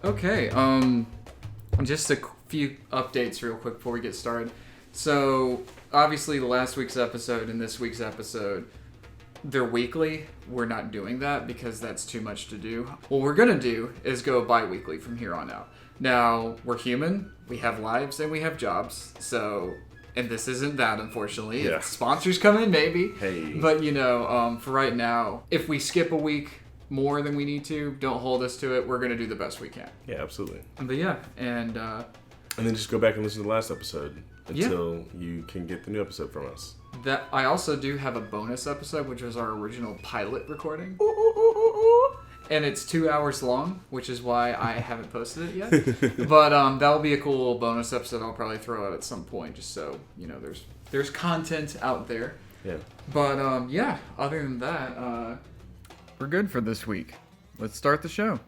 Okay, just a few updates real quick before we get started. So, obviously, the last week's episode and this week's episode, they're weekly. We're not doing that because that's too much to do. What we're going to do is go bi-weekly from here on out. Now, we're human, we have lives, and we have jobs, so... And this isn't that, unfortunately. Yeah. If sponsors come in, maybe. Hey. But, for right now, if we skip a week more than we need to, don't hold us to it. We're going to do the best we can. Yeah, absolutely. But yeah, and then just go back and listen to the last episode until you can get the new episode from us. that I also do have a bonus episode, which was our original pilot recording. And it's 2 hours long, which is why I haven't posted it yet. But that'll be a cool little bonus episode I'll probably throw out at some point, just so, there's content out there. Yeah. But, other than that, we're good for this week. Let's start the show.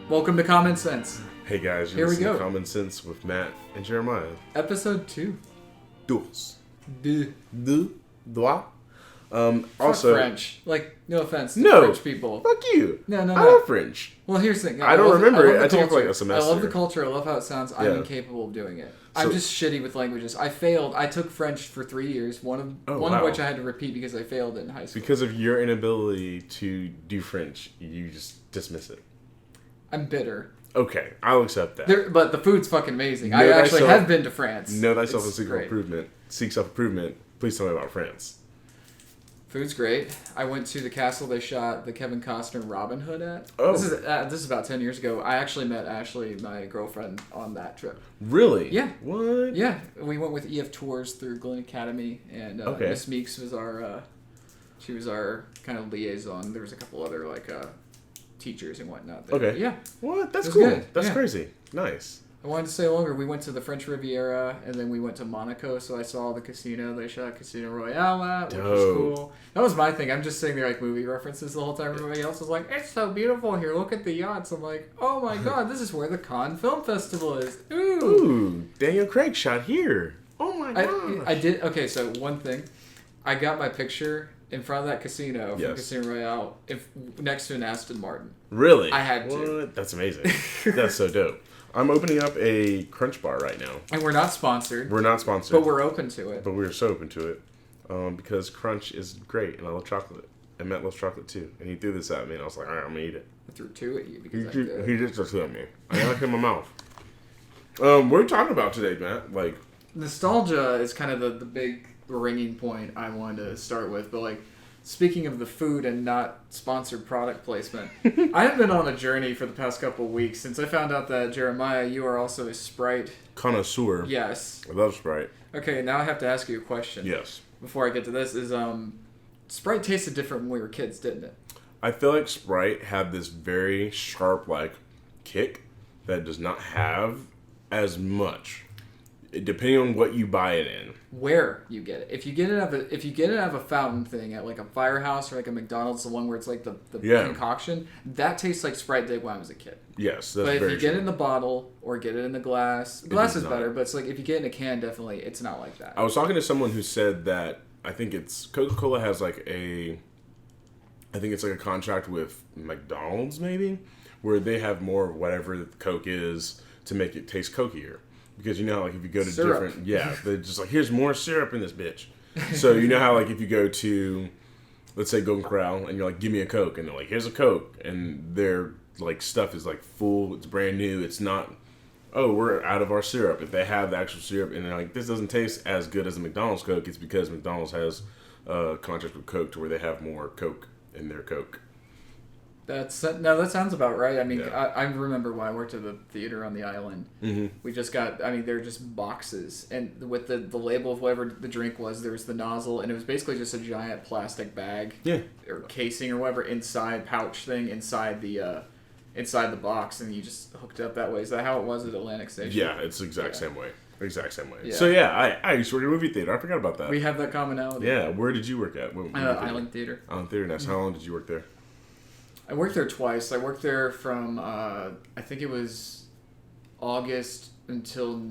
Welcome to Common Sense. Hey guys, you're listening to Common Sense with Matt and Jeremiah. Episode 2. Dos. Deux. Dois. Also, Also, French. No offense to No. French people. fuck you. No. I love French. Well, here's the thing. I don't remember it. love I the took it for like culture. a semester. I love the culture. I love how it sounds. I'm Yeah. incapable of doing it. I'm just shitty with languages. I failed. I took French for 3 years. One of wow. which I had to repeat because I failed it in high school. Because of your inability to do French, you just dismiss it. I'm bitter. Okay, I'll accept that. But the food's fucking amazing. Know I actually thyself- have been to France. Know thyself It's and great. seek self-improvement. Please tell me about France. Food's great. I went to the castle they shot the Kevin Costner Robin Hood at. Oh. This is about 10 years ago. I actually met Ashley, my girlfriend, on that trip. Really? Yeah. What? Yeah, we went with EF Tours through Glen Academy, and Okay. Miss Meeks was she was our kind of liaison. There was a couple other teachers and whatnot there. Okay. Yeah. What? That's It was cool. good. That's Yeah. crazy. Nice. I wanted to stay longer. We went to the French Riviera, and then we went to Monaco, so I saw the casino they shot Casino Royale at, which was Dope. cool. That was my thing. I'm just sitting there movie references the whole time. Everybody else was like, it's so beautiful here. Look at the yachts. I'm like, oh my god, this is where the Cannes Film Festival is. Ooh. Ooh, Daniel Craig shot here. Oh my god. I did. Okay, so one thing. I got my picture in front of that casino from Yes. Casino Royale next to an Aston Martin. Really? I had to. What? That's amazing. That's so dope. I'm opening up a Crunch Bar right now. And we're not sponsored. We're not sponsored. But we're open to it. But we're so open to it. Because Crunch is great, and I love chocolate. And Matt loves chocolate too. And he threw this at me, and I was like, alright, I'm gonna eat it. I threw 2 at you because I He did. just threw at me. I got it in my mouth. What are we talking about today, Matt? Nostalgia is kind of the big ringing point I wanted to start with. But speaking of the food and not sponsored product placement, I have been on a journey for the past couple of weeks since I found out that, Jeremiah, you are also a Sprite. Connoisseur. Yes. I love Sprite. Okay, now I have to ask you a question. Yes. Before I get to this, is Sprite tasted different when we were kids, didn't it? I feel like Sprite had this very sharp, kick that does not have as much, depending on what you buy it in. Where you get it. If you get it out of a fountain thing at a firehouse or a McDonald's, the one where it's the concoction, that tastes like Sprite did when I was a kid. Yes, that's but if very you get it true. in the bottle or get it in the glass is not. better. But it's if you get it in a can, definitely it's not like that. I was talking to someone who said that I think it's Coca-Cola has a contract with McDonald's maybe, where they have more of whatever the Coke is to make it taste cokier. Because you know, if you go to syrup. they're just here's more syrup in this bitch. So you know how if you go to, let's say Golden Corral, and you're give me a Coke, and they're here's a Coke, and their stuff is full, it's brand new, it's not, oh, we're out of our syrup. If they have the actual syrup, and they're this doesn't taste as good as a McDonald's Coke, it's because McDonald's has a contract with Coke to where they have more Coke in their Coke. That sounds about right. I mean, Yeah. I remember when I worked at the theater on the island. Mm-hmm. We just got, I mean, they're just boxes. And with the label of whatever the drink was, there was the nozzle. And it was basically just a giant plastic bag. Yeah. Or casing or whatever pouch thing inside the box. And you just hooked it up that way. Is that how it was at Atlantic Station? Yeah, it's the exact same way. Exact same way. Yeah. So yeah, I used to work at a movie theater. I forgot about that. We have that commonality. Yeah, where did you work at? Island Theater. Island Theater. Nice. How long did you work there? I worked there twice. I worked there from, I think it was August until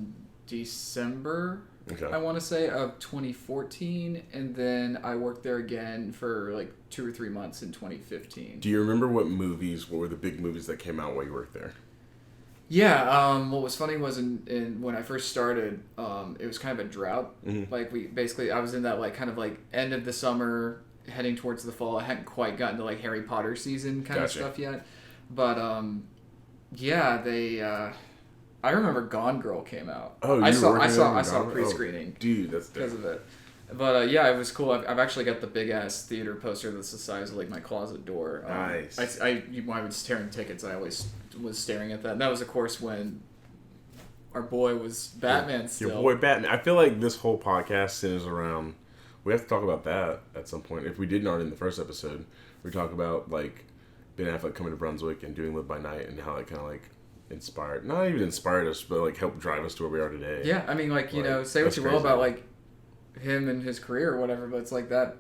December, Okay. I want to say, of 2014. And then I worked there again for like 2 or 3 months in 2015. Do you remember what were the big movies that came out while you worked there? Yeah, what was funny was in when I first started, it was kind of a drought. Mm-hmm. Like I was in that like kind of like end of the summer, heading towards the fall. I hadn't quite gotten to like Harry Potter season kind of stuff yet. But yeah, I remember Gone Girl came out. Oh, I saw a pre-screening. Oh, dude, that's because of it. But yeah, it was cool. I've actually got the big ass theater poster that's the size of like my closet door. Nice. When I was tearing tickets, I always was staring at that. And that was of course when our boy was Batman still. Your boy Batman. I feel like this whole podcast centers around. We have to talk about that at some point. If we didn't already in the first episode, we talk about like Ben Affleck coming to Brunswick and doing Live by Night and how it kind of like not even inspired us, but like helped drive us to where we are today. Yeah, I mean, like, you know, say what you will about like him and his career or whatever, but it's like that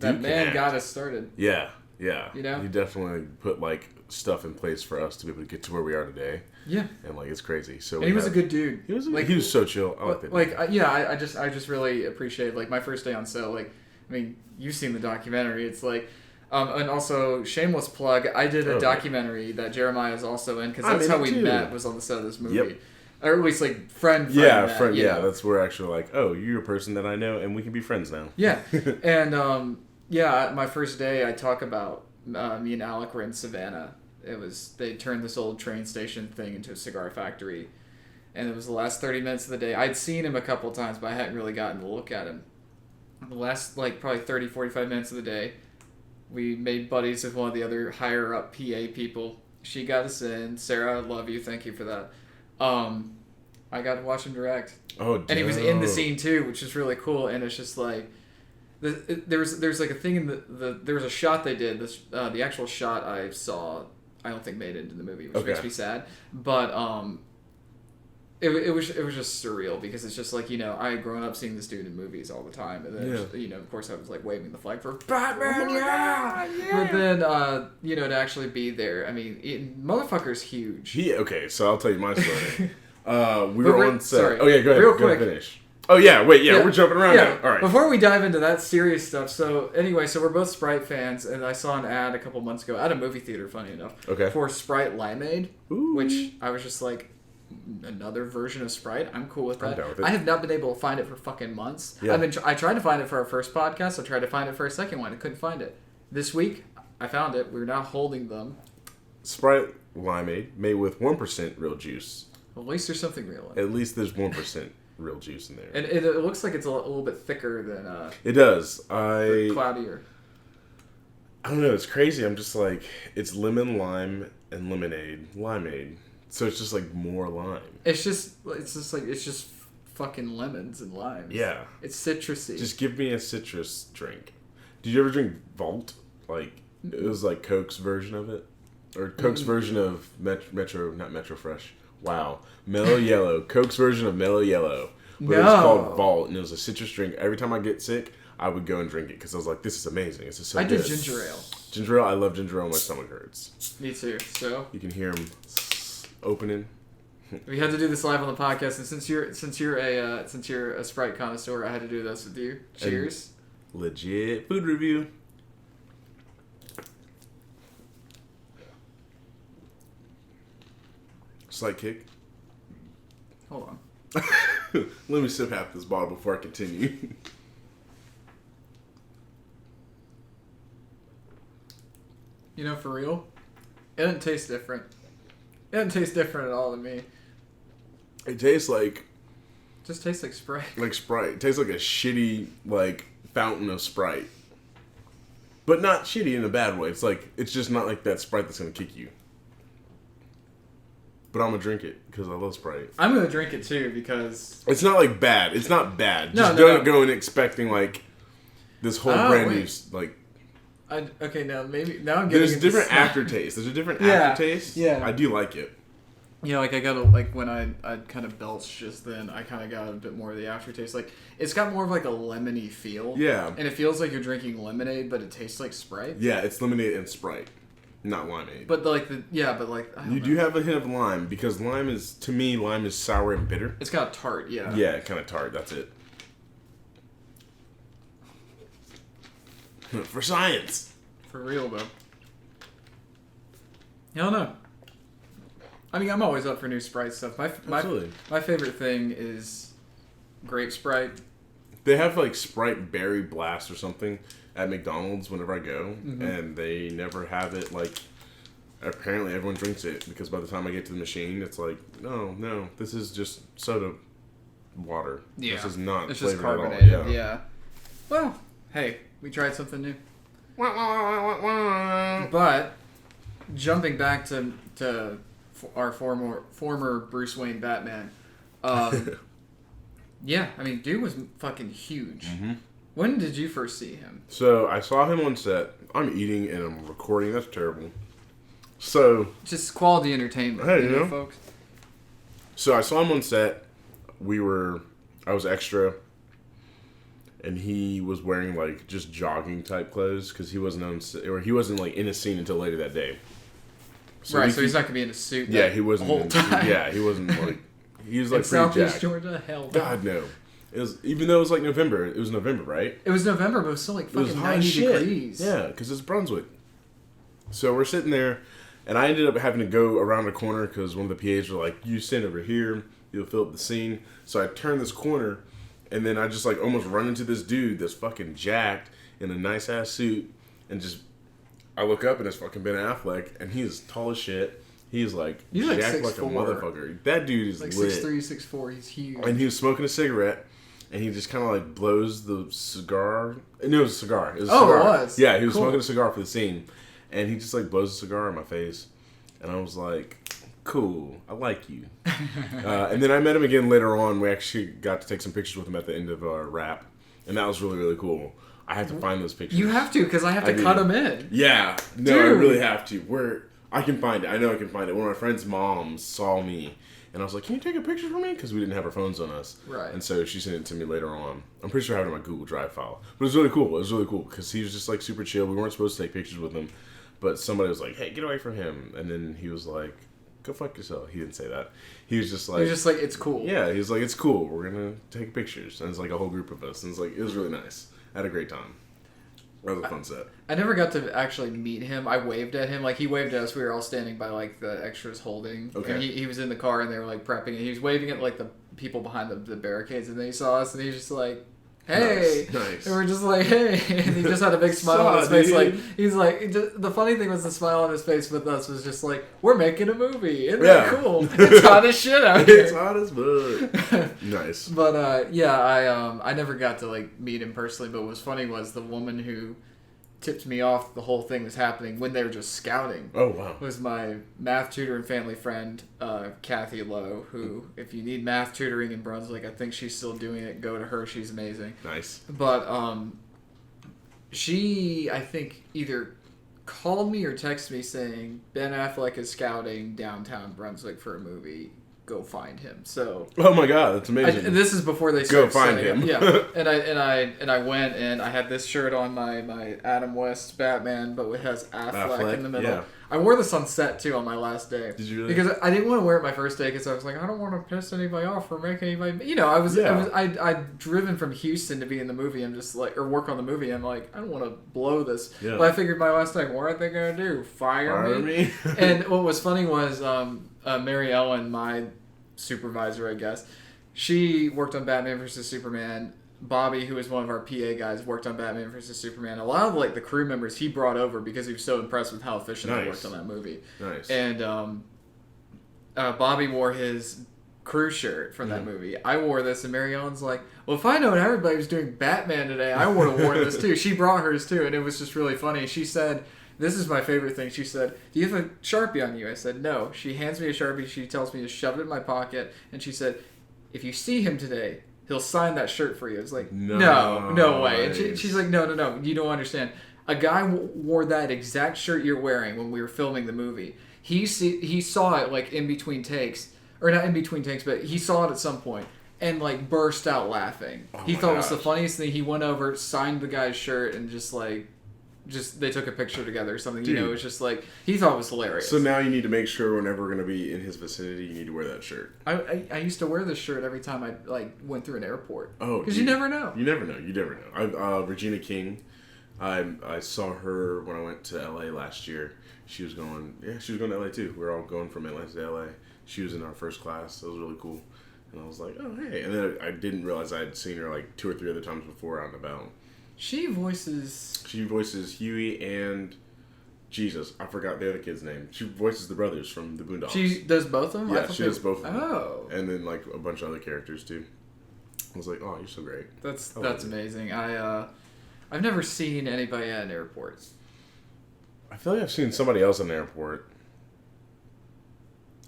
man got us started. Yeah. You know? He definitely put like stuff in place for us to be able to get to where we are today. Yeah. And like it's crazy. So and he was a good dude. He was so chill. I like that. Like I just really appreciate like my first day on set. Like, I mean, you've seen the documentary. It's like, and also shameless plug. I did a documentary that Jeremiah is also in because that's how we met. Was on the set of this movie. Yep. Or at least like friend. Yeah, friend. Yeah, that's where actually like, oh, you're a person that I know, and we can be friends now. Yeah, and yeah, my first day I talk about me and Alec were in Savannah. They turned this old train station thing into a cigar factory, and it was the last 30 minutes of the day. I'd seen him a couple of times, but I hadn't really gotten to look at him. The last like probably 30, 45 minutes of the day, we made buddies with one of the other higher up PA people. She got us in. Sarah, love you. Thank you for that. I got to watch him direct. Oh, damn. And he was in the scene too, which is really cool. And it's just like there's like a thing in there was a shot they did. The actual shot I saw, I don't think made it into the movie, which makes me sad. But it was just surreal because it's just like, you know, I had grown up seeing this dude in movies all the time, and then you know, of course I was like waving the flag for Batman, But then you know, to actually be there, I mean, motherfucker's huge. Okay, so I'll tell you my story. We were on set. Sorry. Oh yeah, go ahead. Real go quick. Finish. Oh yeah, wait, we're jumping around now. All right. Before we dive into that serious stuff, so anyway, so we're both Sprite fans, and I saw an ad a couple months ago at a movie theater, funny enough, for Sprite Limeade, which I was just like, another version of Sprite. I'm cool with that. I'm down with it. I have not been able to find it for fucking months. Yeah. I tried to find it for our first podcast. I tried to find it for our second one. I couldn't find it. This week, I found it. We're now holding them. Sprite Limeade made with 1% real juice. Well, at least there's something real in it. At least there's 1% real juice in there. And it looks like it's a little bit thicker than... it does. Cloudier. I don't know. It's crazy. I'm just like, it's lemon, lime, and limeade. So it's just like more lime. It's just fucking lemons and limes. Yeah. It's citrusy. Just give me a citrus drink. Did you ever drink Vault? Like, it was like Coke's version of it? Or Coke's version of not Metro Fresh. Wow. Mellow Yellow. Coke's version of Mellow Yellow. But it was called Vault, and it was a citrus drink. Every time I get sick, I would go and drink it because I was like, this is amazing. This is so good. I did ginger ale. Ginger ale? I love ginger ale. My stomach hurts. Me too. So? You can hear them opening. We had to do this live on the podcast, and since you're a Sprite connoisseur, I had to do this with you. Cheers. And legit food review. Slight kick. Hold on. Let me sip half this bottle before I continue. You know, for real, it doesn't taste different. It doesn't taste different at all to me. It tastes like... It just tastes like Sprite. Like Sprite. It tastes like a shitty, like, fountain of Sprite. But not shitty in a bad way. It's like, it's just not like that Sprite that's going to kick you. But I'm going to drink it because I love Sprite. I'm going to drink it too because... It's not like bad. It's not bad. No, just don't go in expecting like this whole brand new, like... okay, now I'm getting... There's different aftertaste. There's a different aftertaste. Yeah. I do like it. Yeah, like I got like when I kind of belched just then, I kind of got a bit more of the aftertaste. Like it's got more of like a lemony feel. Yeah. And it feels like you're drinking lemonade, but it tastes like Sprite. Yeah, it's lemonade and Sprite, not limeade. But like you do have a hint of lime because lime is sour and bitter. It's kind of tart. Yeah. Yeah, kind of tart. That's it. For science. For real though. I don't know. I mean, I'm always up for new Sprite stuff. My favorite thing is grape Sprite. They have like Sprite Berry Blast or something at McDonald's whenever I go, and they never have it like. Apparently, everyone drinks it because by the time I get to the machine, it's like, no, this is just soda water. Yeah, this is not. It's just flavored carbonated. at all. Yeah. Well, hey, we tried something new. But jumping back to our former Bruce Wayne Batman. Yeah, I mean, dude was fucking huge. When did you first see him? So I saw him on set. I'm eating and I'm recording. That's terrible. So just quality entertainment, hey, you know, folks. So I saw him on set. I was extra, and he was wearing like just jogging type clothes because he wasn't like in a scene until later that day. So right, so he's not gonna be in a suit. Yeah, he wasn't. The whole time. Yeah, he wasn't like. He was like in Southeast jacked. Georgia. Hell, God no. It was, even though it was like November. It was November, right? It was November, but it was still like fucking 90 degrees. Yeah, because it's Brunswick. So we're sitting there, and I ended up having to go around the corner because one of the PAs were like, "You stand over here. You'll fill up the scene." So I turned this corner, and then I just like almost run into this dude that's fucking jacked in a nice ass suit, and just. I look up and it's fucking Ben Affleck, and he's tall as shit. He's jacked like a motherfucker. That dude is like lit. 6'3", 6'4". He's huge. And he was smoking a cigarette, and he just kind of like blows the cigar. No, it was a cigar. It was a cigar. It was? Yeah, he was smoking a cigar for the scene, and he just like blows a cigar in my face, and I was like, cool, I like you. And then I met him again later on. We actually got to take some pictures with him at the end of our wrap, and that was really, really cool. I have to find those pictures. You have to, because I have to cut them in. Yeah. No, dude. I really have to. I can find it. I know I can find it. One of my friend's moms saw me, and I was like, can you take a picture for me? Because we didn't have our phones on us. Right. And so she sent it to me later on. I'm pretty sure I have it in my Google Drive file. But it was really cool. It was really cool, because he was just like super chill. We weren't supposed to take pictures with him, but somebody was like, hey, get away from him. And then he was like, go fuck yourself. He didn't say that. He was just like... it's cool. Yeah, he was like, it's cool. We're going to take pictures. And it's like a whole group of us. And it's like, it was really nice. I had a great time. That was a fun set. I never got to actually meet him. I waved at him. Like, he waved at us. We were all standing by, like, the extras holding. Okay. And he was in the car, and they were, like, prepping. And he was waving at, like, the people behind the barricades. And then he saw us, and he was just like, hey. Nice. And we're just like, hey. And he just had a big smile on his face. Dude. Like, he's like, the funny thing was the smile on his face with us was just like, we're making a movie. Isn't that cool? It's hot as shit out here. It's hot as fuck. Nice. But, I never got to, like, meet him personally. But what was funny was the woman who tipped me off the whole thing was happening when they were just scouting. Oh, wow. Was my math tutor and family friend, Kathy Lowe, who, if you need math tutoring in Brunswick, I think she's still doing it. Go to her. She's amazing. Nice. But she, I think, either called me or texted me saying, Ben Affleck is scouting downtown Brunswick for a movie. Go find him. So. Oh my God, that's amazing. This is before they started. Go find him. Yeah, and I went and I had this shirt on, my Adam West Batman, but it has Affleck in the middle. Yeah. I wore this on set too on my last day. Did you really? Because I didn't want to wear it my first day because I was like, I don't want to piss anybody off or make anybody. You know, I'd driven from Houston to be in the movie and just like or work on the movie. I'm like, I don't want to blow this. Yeah. But I figured my last day, what are they gonna do? Fire me? And what was funny was Mary Ellen, my supervisor, I guess, she worked on Batman vs Superman. Bobby, who was one of our PA guys, worked on Batman vs Superman. A lot of like the crew members he brought over because he was so impressed with how efficient they worked on that movie. Nice. And Bobby wore his crew shirt from that movie. I wore this, and Mary Ellen's like, well, if I know everybody was doing Batman today, I would have worn this too. She brought hers too, and it was just really funny. She said, this is my favorite thing. She said, do you have a Sharpie on you? I said, no. She hands me a Sharpie. She tells me to shove it in my pocket, and she said, if you see him today, he'll sign that shirt for you. It's like, no way. And she's like, no, you don't understand. A guy wore that exact shirt you're wearing when we were filming the movie. He saw it like in between takes, or not in between takes, but he saw it at some point and like burst out laughing. He thought it was the funniest thing. He went over, signed the guy's shirt, and just they took a picture together or something. Dude. You know, it was just like, he thought it was hilarious. So now you need to make sure whenever we're going to be in his vicinity, you need to wear that shirt. I used to wear this shirt every time I like went through an airport. Oh, because you never know. You never know. Regina King, I saw her when I went to LA last year. She was going to LA too. We were all going from Atlanta to LA. She was in our first class. It was really cool. And I was like, oh, hey. And then I didn't realize I had seen her like 2 or 3 other times before out and about. She voices Huey and Jesus. I forgot the other kid's name. She voices the brothers from the Boondocks. She does both of them? Yeah, she does both of them. Oh. And then like a bunch of other characters too. I was like, oh, you're so great. That's amazing. I've never seen anybody at an airport. I feel like I've seen somebody else in the airport.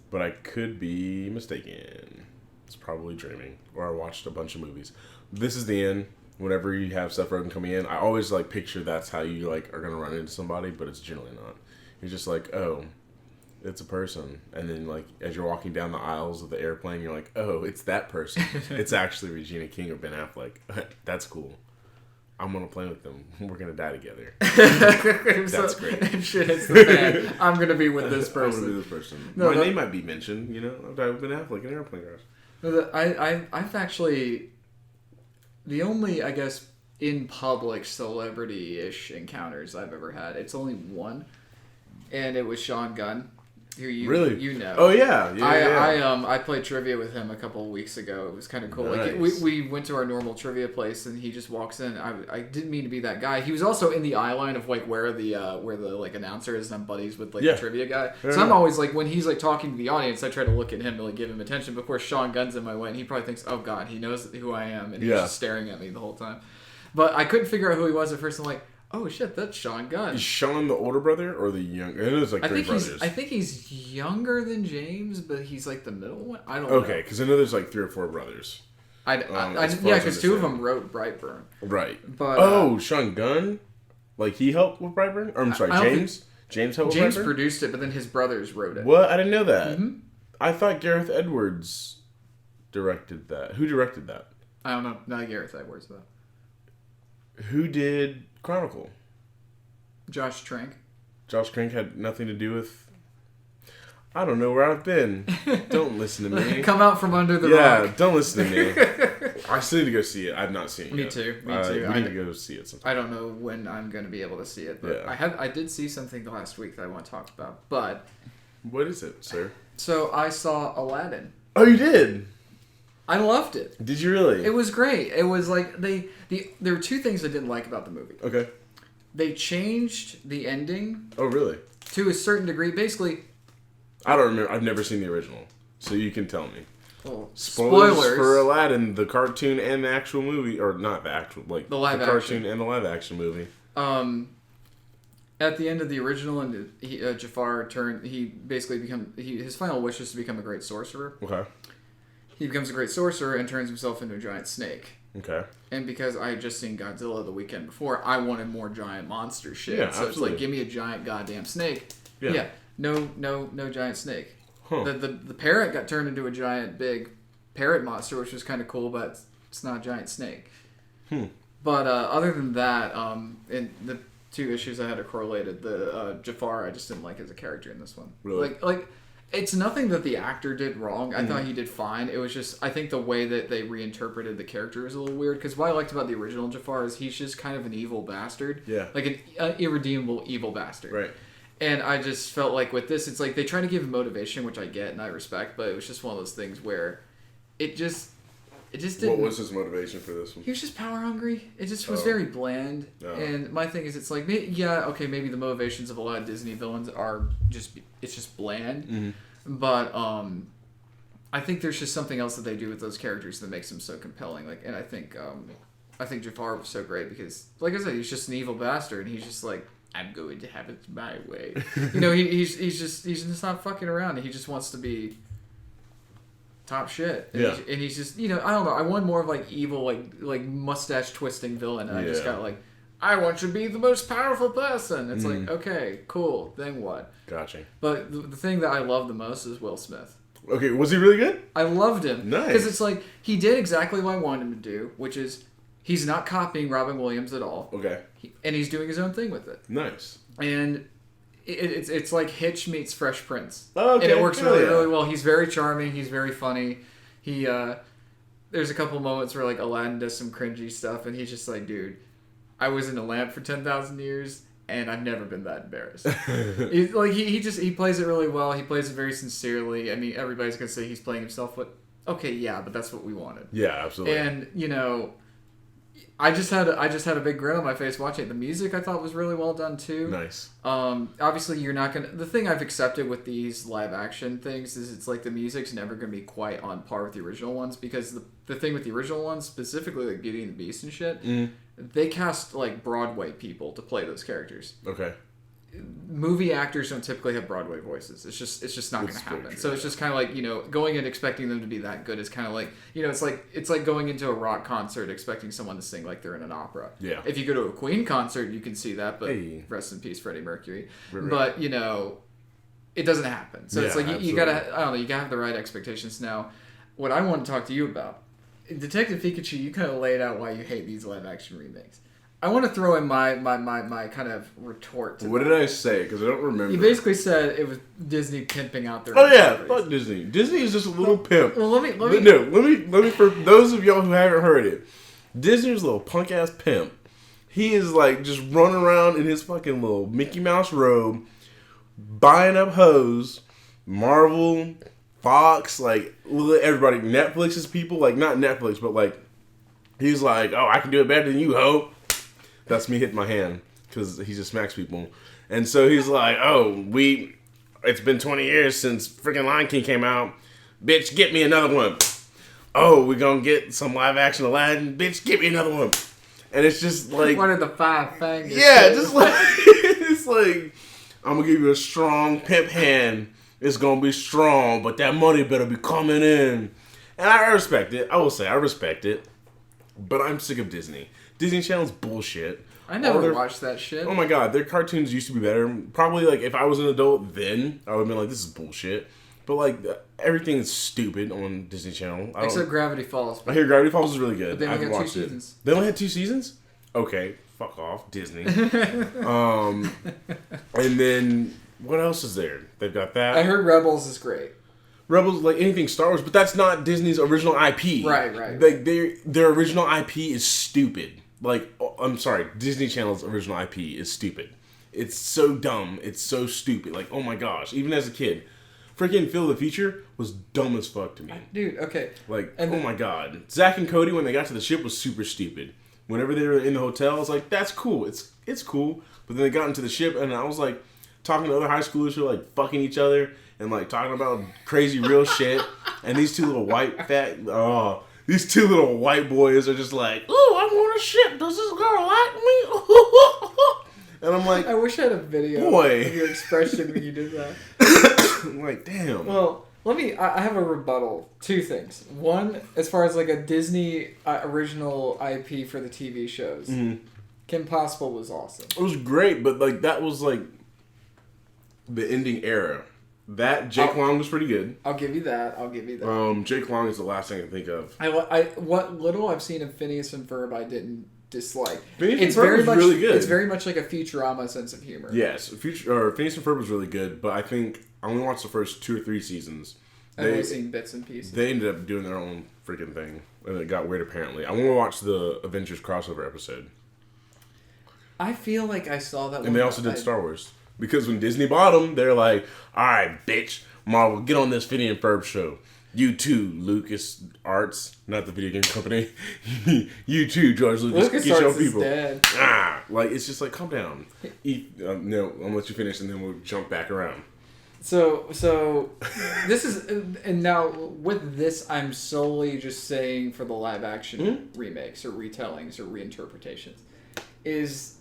But I could be mistaken. It's probably dreaming. Or I watched a bunch of movies. This is the end. Whenever you have Seth Rogen coming in, I always like picture that's how you like are gonna run into somebody, but it's generally not. You're just like, oh, it's a person, and then like as you're walking down the aisles of the airplane, you're like, oh, it's that person. It's actually Regina King or Ben Affleck. That's cool. I'm on a plane with them. We're gonna die together. That's great. And shit hits the fan. I'm gonna be with this person. I'm gonna be this person. No, my name might be mentioned. You know, I've died with Ben Affleck in an airplane crash. No, I've actually, the only, I guess, in public celebrity-ish encounters I've ever had, it's only one, and it was Sean Gunn. Who really? You know. Oh yeah. I played trivia with him a couple of weeks ago. It was kind of cool. Nice. Like we went to our normal trivia place and he just walks in. I didn't mean to be that guy. He was also in the eye line of like where the like announcer is and I'm buddies with like the trivia guy. So I'm always like when he's like talking to the audience, I try to look at him to like give him attention. But of course Sean Gunn's in my way and he probably thinks, oh god, he knows who I am and he's just staring at me the whole time. But I couldn't figure out who he was at first. I'm like, oh shit, that's Sean Gunn. Is Sean the older brother or the younger? I know there's like 3 brothers. I think he's younger than James, but he's like the middle one. I don't know. Okay, because I know there's like 3 or 4 brothers. Yeah, because 2 of them wrote Brightburn. Right. But Sean Gunn, like he helped with Brightburn. Or I'm sorry, James. James helped with Brightburn. James produced it, but then his brothers wrote it. What? I didn't know that. Mm-hmm. I thought Gareth Edwards directed that. Who directed that? I don't know. Not Gareth Edwards though. Who did Chronicle? Josh Trank. Josh Trank had nothing to do with... I don't know where I've been. Don't listen to me. Come out from under the rock. Yeah, don't listen to me. I still need to go see it. I've not seen it Me yet. too. We need to go see it sometime. I don't know when I'm going to be able to see it, but I did see something last week that I want to talk about. But what is it, sir? So I saw Aladdin. Oh, you did? I loved it. Did you really? It was great. It was like there were 2 things I didn't like about the movie. Okay. They changed the ending. Oh, really? To a certain degree. Basically... I don't remember. I've never seen the original. So you can tell me. Well, spoilers for Aladdin, the cartoon and the actual movie. Or not the actual, like the live cartoon and the live action movie. At the end of the original, and Jafar turned... his final wish is to become a great sorcerer. Okay. He becomes a great sorcerer and turns himself into a giant snake. Okay. And because I had just seen Godzilla the weekend before, I wanted more giant monster shit. Yeah, so absolutely. It's like, give me a giant goddamn snake. Yeah. No giant snake. Huh. The parrot got turned into a giant big parrot monster, which was kind of cool, but it's not a giant snake. But other than that, in the 2 issues I had correlated, the Jafar I just didn't like as a character in this one. Really? Like it's nothing that the actor did wrong. I thought he did fine. It was just, I think the way that they reinterpreted the character was a little weird. Because what I liked about the original Jafar is he's just kind of an evil bastard. Yeah. Like an irredeemable evil bastard. Right. And I just felt like with this, it's like they try to give him motivation, which I get and I respect, but it was just one of those things where it just didn't... What was his motivation for this one? He was just power hungry. It just was very bland. Oh. And my thing is, it's like, maybe the motivations of a lot of Disney villains are just bland. Mm-hmm. But I think there's just something else that they do with those characters that makes them so compelling. Like, and I think Jafar was so great because, like I said, he's just an evil bastard, and he's just like, I'm going to have it my way. He's just not fucking around. He just wants to be top shit. And he's just, I don't know. I want more of like evil, like mustache twisting villain. And I just got like, I want you to be the most powerful person. It's like, okay, cool. Then what? Gotcha. But the thing that I love the most is Will Smith. Okay, was he really good? I loved him. Nice. Because it's like, he did exactly what I wanted him to do, which is, he's not copying Robin Williams at all. Okay. And he's doing his own thing with it. Nice. And it's like Hitch meets Fresh Prince. Oh, okay. And it works really well. He's very charming. He's very funny. There's a couple moments where like Aladdin does some cringy stuff, and he's just like, dude, I was in a lamp for 10,000 years, and I've never been that embarrassed. He plays it really well. He plays it very sincerely. I mean, everybody's gonna say he's playing himself, but okay, yeah, but that's what we wanted. Yeah, absolutely. And I just had a big grin on my face watching it. The music I thought was really well done too. Nice. Obviously you're not gonna. The thing I've accepted with these live action things is it's like the music's never gonna be quite on par with the original ones, because the thing with the original ones, specifically like Beauty and the Beast and shit, they cast like Broadway people to play those characters. Okay. Movie actors don't typically have Broadway voices. It's just not going to happen. True, so it's just kind of like, going and expecting them to be that good is kind of like, it's like going into a rock concert expecting someone to sing like they're in an opera. Yeah. If you go to a Queen concert, you can see that, but rest in peace, Freddie Mercury. Right. But, it doesn't happen. So it's like you got to, I don't know, you got to have the right expectations. Now, what I want to talk to you about, Detective Pikachu, you kind of laid out why you hate these live action remakes. I want to throw in my kind of retort to What did I say? Because I don't remember. You basically said it was Disney pimping out their. Oh yeah, fuck Disney. Disney is just a little pimp. Well, let me. Let me. For those of y'all who haven't heard it, Disney's a little punk ass pimp. He is like just running around in his fucking little Mickey Mouse robe, buying up hoes, Marvel, Fox, like everybody, Netflix's people, like not Netflix, but like he's like, oh, I can do it better than you, ho. That's me hitting my hand, because he just smacks people. And so he's like, oh, it's been 20 years since freaking Lion King came out. Bitch, get me another one. Oh, we're going to get some live action Aladdin. Bitch, get me another one. And it's just like... One of the 5 fingers. Yeah, just like... It's like, I'm going to give you a strong pimp hand. It's going to be strong, but that money better be coming in. And I respect it. I will say, I respect it. But I'm sick of Disney. Disney Channel's bullshit. I never watched that shit. Oh my god, their cartoons used to be better. Probably, like, if I was an adult then, I would have been like, this is bullshit. But, like, everything's stupid on Disney Channel. Except Gravity Falls. I hear Gravity Falls is really good. But they only got 2 seasons. They only had 2 seasons? Okay, fuck off, Disney. And then, what else is there? They've got that. I heard Rebels is great. Rebels, like anything Star Wars, but that's not Disney's original IP. Right. Like, their original IP is stupid. Like, I'm sorry, Disney Channel's original IP is stupid. It's so dumb. It's so stupid. Like, oh my gosh. Even as a kid, freaking Phil the Future was dumb as fuck to me. Dude, okay. Like, oh my god. Zach and Cody, when they got to the ship, was super stupid. Whenever they were in the hotel, I was like, that's cool. It's cool. But then they got into the ship, and I was like, talking to other high schoolers who were like fucking each other and like talking about crazy real shit. And these two little white boys are just like, "Ooh, I'm on a ship. Does this girl like me?" And I'm like, I wish I had a video of your expression when you did that. I'm like, damn. Well, I have a rebuttal. 2 things. One, as far as like a Disney original IP for the TV shows, Kim Possible was awesome. It was great, but like that was like the ending era. That Jake Long was pretty good. I'll give you that. Jake Long is the last thing I can think of. What little I've seen of Phineas and Ferb, I didn't dislike. Phineas and Ferb was really good. It's very much like a Futurama sense of humor. Yes, Phineas and Ferb was really good, but I think I only watched the first 2 or 3 seasons. I've only seen bits and pieces. They ended up doing their own freaking thing, and it got weird. Apparently, I want to watch the Avengers crossover episode. I feel like I saw that. And they also did Star Wars. Because when Disney bought them, they're like, all right, bitch, Marvel, get on this Phineas and Ferb show. You too, Lucas Arts, not the video game company. You too, George Lucas. Get your people. Is dead. Like, it's just like, calm down. No, I'll let you finish and then we'll jump back around. So this is, and now with this, I'm solely just saying for the live action remakes or retellings or reinterpretations, is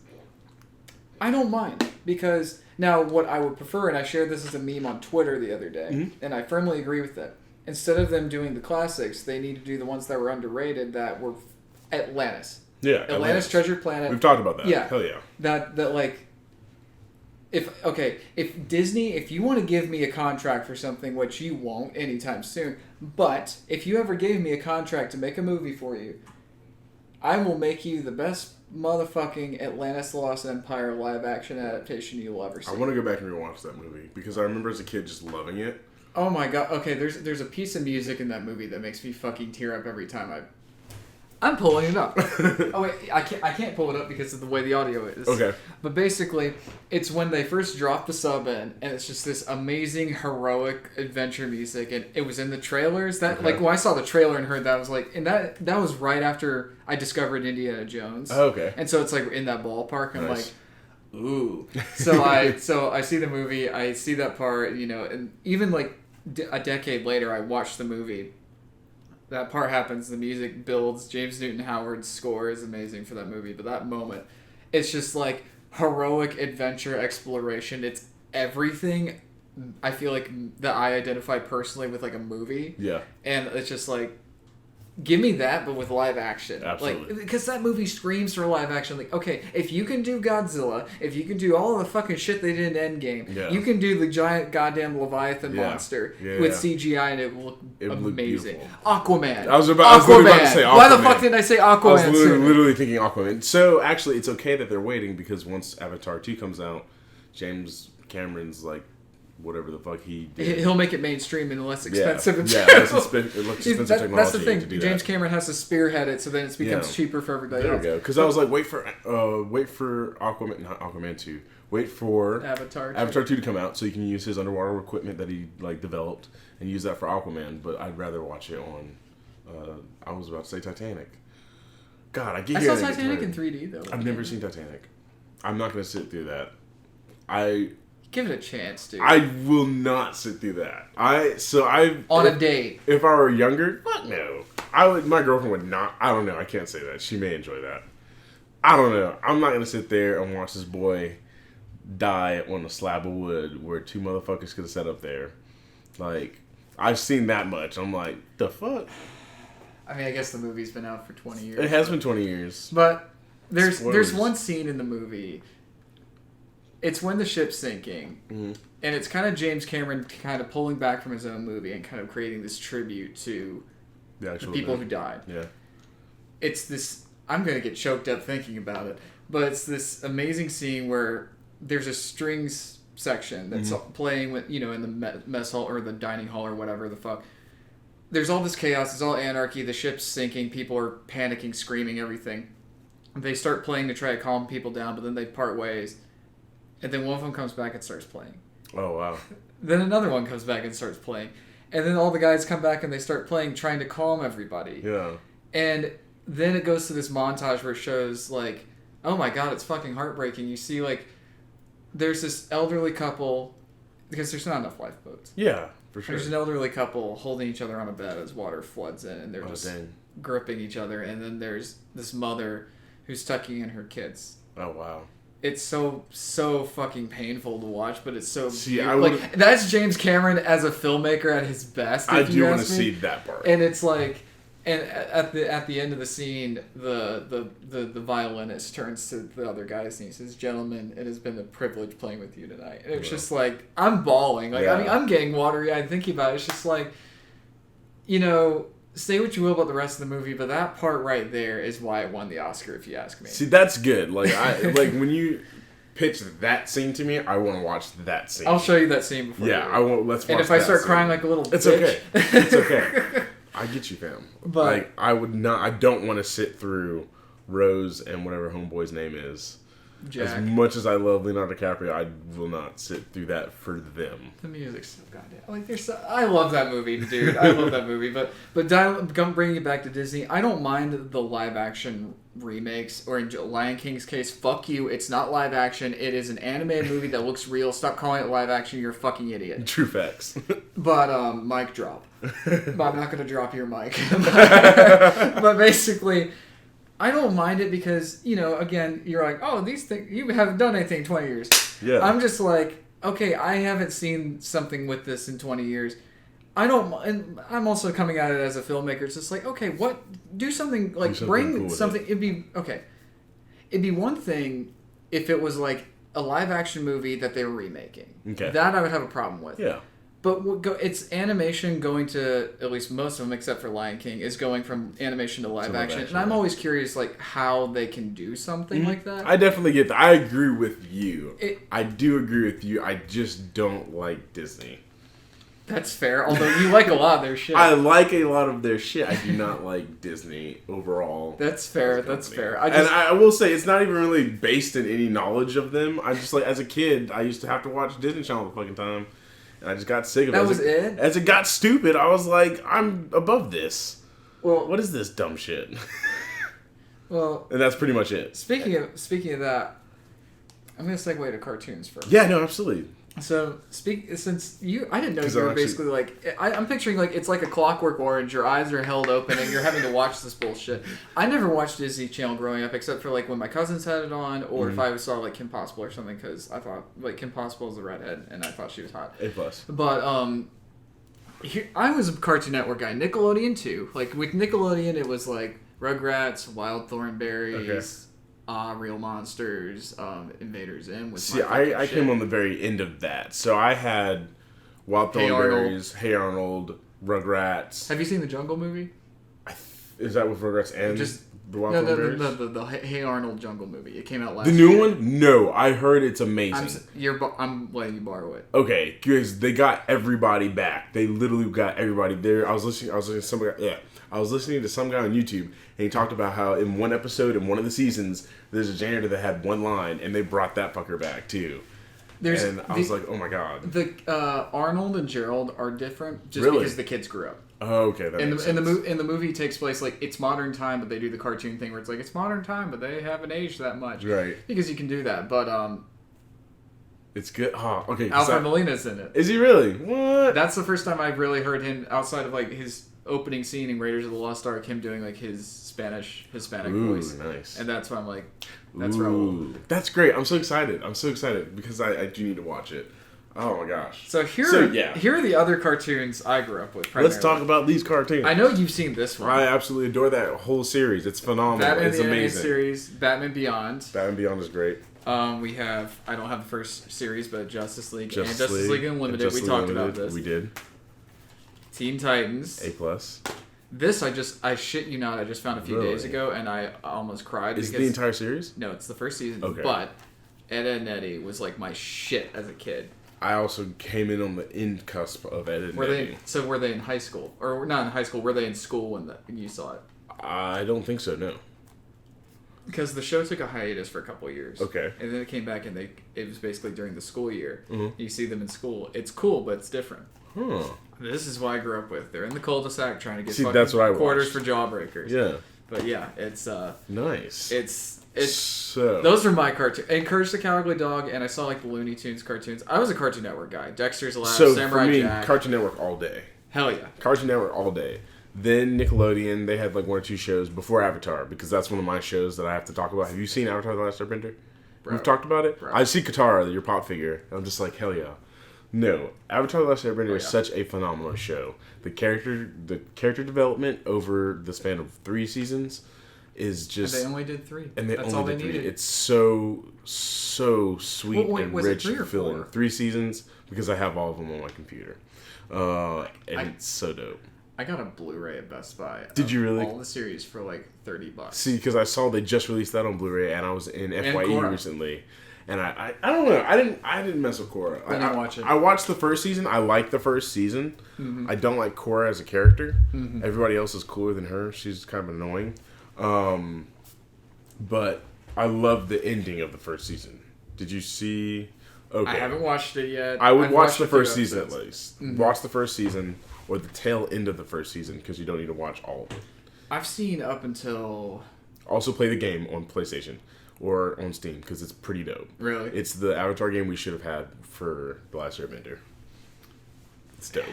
I don't mind, because now what I would prefer, and I shared this as a meme on Twitter the other day, and I firmly agree with it. Instead of them doing the classics, they need to do the ones that were underrated, that were Atlantis. Yeah, Atlantis Treasure Planet. We've talked about that. Yeah, hell yeah. That like. If Disney, if you want to give me a contract for something, which you won't anytime soon, but if you ever gave me a contract to make a movie for you, I will make you the best motherfucking Atlantis the Lost Empire live action adaptation you'll ever see. I want to go back and rewatch that movie because I remember as a kid just loving it. Oh my god. Okay, there's a piece of music in that movie that makes me fucking tear up every time I'm pulling it up. Oh wait, I can't pull it up because of the way the audio is. Okay. But basically, it's when they first drop the sub in, and it's just this amazing heroic adventure music, and it was in the trailers. That like when I saw the trailer and heard that, I was like, and that was right after I discovered Indiana Jones. Oh, okay. And so it's like in that ballpark, and nice. I'm like, ooh. So I see the movie, I see that part, and even like a decade later, I watched the movie. That part happens, the music builds, James Newton Howard's score is amazing for that movie, but that moment, it's just like heroic adventure exploration. It's everything I feel like that I identify personally with like a movie. Yeah. And it's just like, give me that, but with live action. Absolutely. Like, because that movie screams for live action. Like, okay, if you can do Godzilla, if you can do all of the fucking shit they did in Endgame, you can do the giant goddamn Leviathan monster with CGI, and it will look amazing. Aquaman. I was literally about to say Aquaman. Why the fuck didn't I say Aquaman? I was literally thinking Aquaman. So, actually, it's okay that they're waiting, because once Avatar 2 comes out, James Cameron's like, whatever the fuck he did. He'll make it mainstream and less expensive. Less expensive technology. That's the thing. James Cameron has to spearhead it, so then it becomes cheaper for everybody else. There we go. Because I was like, wait for Aquaman, not Aquaman 2. Wait for Avatar 2 to come out, so you can use his underwater equipment that he like developed and use that for Aquaman. But I'd rather watch it on. I was about to say Titanic. God, I saw Titanic in 3D though. I've never seen Titanic. I'm not going to sit through that. Give it a chance, dude. I will not sit through that. On a date. If I were younger, fuck no. My girlfriend would not. I don't know. I can't say that. She may enjoy that. I don't know. I'm not gonna sit there and watch this boy die on a slab of wood where two motherfuckers could have sat up there. Like, I've seen that much. I'm like, the fuck. I mean, I guess the movie's been out for 20 years. It has been 20 years. But there's one scene in the movie. It's when the ship's sinking, and it's kind of James Cameron kind of pulling back from his own movie and kind of creating this tribute to the people who died. Yeah. It's this... I'm going to get choked up thinking about it, but it's this amazing scene where there's a strings section that's playing with, in the mess hall or the dining hall or whatever the fuck. There's all this chaos, it's all anarchy, the ship's sinking, people are panicking, screaming, everything. They start playing to try to calm people down, but then they part ways. And then one of them comes back and starts playing. Oh, wow. Then another one comes back and starts playing. And then all the guys come back and they start playing, trying to calm everybody. Yeah. And then it goes to this montage where it shows, like, oh my god, it's fucking heartbreaking. You see, like, there's this elderly couple, because there's not enough lifeboats. Yeah, for sure. There's an elderly couple holding each other on a bed as water floods in, and they're just gripping each other. And then there's this mother who's tucking in her kids. Oh, wow. It's so fucking painful to watch, but it's so like that's James Cameron as a filmmaker at his best. I do want to see that part. And it's like, and at the end of the scene, the violinist turns to the other guys and he says, "Gentlemen, it has been a privilege playing with you tonight." And it's just like, I'm bawling. Like, I mean, I'm getting watery-eyed thinking about it. It's just like, say what you will about the rest of the movie, but that part right there is why it won the Oscar, if you ask me. See, that's good. Like, when you pitch that scene to me, I want to watch that scene. I'll show you that scene before. Yeah, I won't. Let's watch. And if I start crying like a little it's bitch. Okay. It's okay. I get you, fam. But like, I would not. I don't want to sit through Rose and whatever homeboy's name is. Jack. As much as I love Leonardo DiCaprio, I will not sit through that for them. The music's so goddamn. Like, I love that movie, dude. I love that movie. But bringing it back to Disney, I don't mind the live action remakes, or in Lion King's case, fuck you. It's not live action. It is an animated movie that looks real. Stop calling it live action. You're a fucking idiot. True facts. But mic drop. But I'm not gonna drop your mic. But basically, I don't mind it because, again, you're like, oh, these things, you haven't done anything in 20 years. Yeah. I'm just like, okay, I haven't seen something with this in 20 years. And I'm also coming at it as a filmmaker. It's just like, okay, do something, like, bring cool something, it'd be one thing if it was like a live action movie that they were remaking. Okay. That I would have a problem with. Yeah. But it's animation going to, at least most of them, except for Lion King, is going from animation to live action. And I'm always curious, like, how they can do something like that. I definitely get that. I agree with you. I do agree with you. I just don't like Disney. That's fair, although you like a lot of their shit. I like a lot of their shit. I do not like Disney overall. That's fair. That's fair. And I will say, it's not even really based in any knowledge of them. I just, like, as a kid, I used to have to watch Disney Channel all the fucking time. And I just got sick of it. That was it? As it got stupid, I was like, I'm above this. Well, what is this dumb shit? Well, and that's pretty much it. Speaking of that, I'm gonna segue to cartoons first. Yeah, no, absolutely. So I didn't know you were basically like, I'm picturing like it's like a Clockwork Orange. Your eyes are held open and you're having to watch this bullshit. I never watched Disney Channel growing up except for like when my cousins had it on, or if I saw like Kim Possible or something, because I thought like Kim Possible is a redhead and I thought she was hot. A+. But I was a Cartoon Network guy. Nickelodeon too. Like with Nickelodeon, it was like Rugrats, Wild Thornberrys. Real Monsters, Invaders Zim. I came on the very end of that. So I had Wild Thornberrys, Hey Arnold, Rugrats. Have you seen the Jungle movie? Is that with Rugrats and the Wild Thornberrys? The Hey Arnold Jungle movie. It came out last year. The new one? No, I heard it's amazing. I'm letting you borrow it. Okay, because they got everybody back. They literally got everybody there. I was listening to some guy on YouTube, and he talked about how in one episode in one of the seasons, there's a janitor that had one line, and they brought that fucker back too. And I was like, oh my god. The Arnold and Gerald are different just because the kids grew up. Oh, okay. That makes sense. And the movie takes place like it's modern time, but they do the cartoon thing where it's like it's modern time, but they haven't aged that much. Right. Because you can do that, but it's good. Oh, okay. Alfred Molina's in it. Is he really? What? That's the first time I've really heard him outside of like his opening scene in Raiders of the Lost Ark, him doing like his Hispanic voice. Nice. And that's why I'm like, that's Raul. That's great. I'm so excited. Because I do need to watch it. Oh my gosh. So here are the other cartoons I grew up with. Let's talk about these cartoons. I know you've seen this one. I absolutely adore that whole series. It's phenomenal. It's amazing. Series, Batman Beyond. Batman Beyond is great. We have, I don't have the first series, but Justice League and Justice League Unlimited. We talked about this. We did. Teen Titans. A+. This I shit you not, I just found a few days ago, and I almost cried. Is it the entire series? No, it's the first season. Okay. But Ed, Edd n Eddy was like my shit as a kid. I also came in on the end cusp of Ed, Edd n Eddy. So were they in high school? Or not in high school, were they in school when you saw it? I don't think so, no. Because the show took a hiatus for a couple of years. Okay. And then it came back, and it was basically during the school year. Mm-hmm. You see them in school. It's cool, but it's different. Huh. This is what I grew up with. They're in the cul-de-sac trying to get that's what I quarters watched. for jawbreakers. Yeah. But yeah, it's nice. It's so those are my cartoons. And Courage the Cowardly Dog, and I saw like the Looney Tunes cartoons. I was a Cartoon Network guy. Dexter's Lab, Samurai for me, Jack. Cartoon Network all day. Hell yeah. Cartoon Network all day. Then Nickelodeon, they had like one or two shows before Avatar, because that's one of my shows that I have to talk about. Have you seen Avatar: The Last Airbender? We've talked about it. Bro. I see Katara, your pop figure, and I'm just like, hell yeah. No, Avatar: The Last Airbender is such a phenomenal show. The character development over the span of 3 seasons is just. And they only did 3. And that's all they needed. It's so sweet and rich and filling. 3 seasons, because I have all of them on my computer, and it's so dope. I got a Blu-ray at Best Buy. Did you really? All the series for like $30. See, because I saw they just released that on Blu-ray, and I was in FYE recently, and I don't know. I didn't mess with Korra. I didn't watch it. I watched the first season. I liked the first season. Mm-hmm. I don't like Korra as a character. Mm-hmm. Everybody else is cooler than her. She's kind of annoying. But I love the ending of the first season. Did you see? Okay. I haven't watched it yet. I would I've watch watched the a few first season at episodes. least. Mm-hmm. Watch the first season or the tail end of the first season because you don't need to watch all of it. I've seen up until... Also play the game on PlayStation or on Steam because it's pretty dope. Really? It's the Avatar game we should have had for The Last Airbender. It's dope.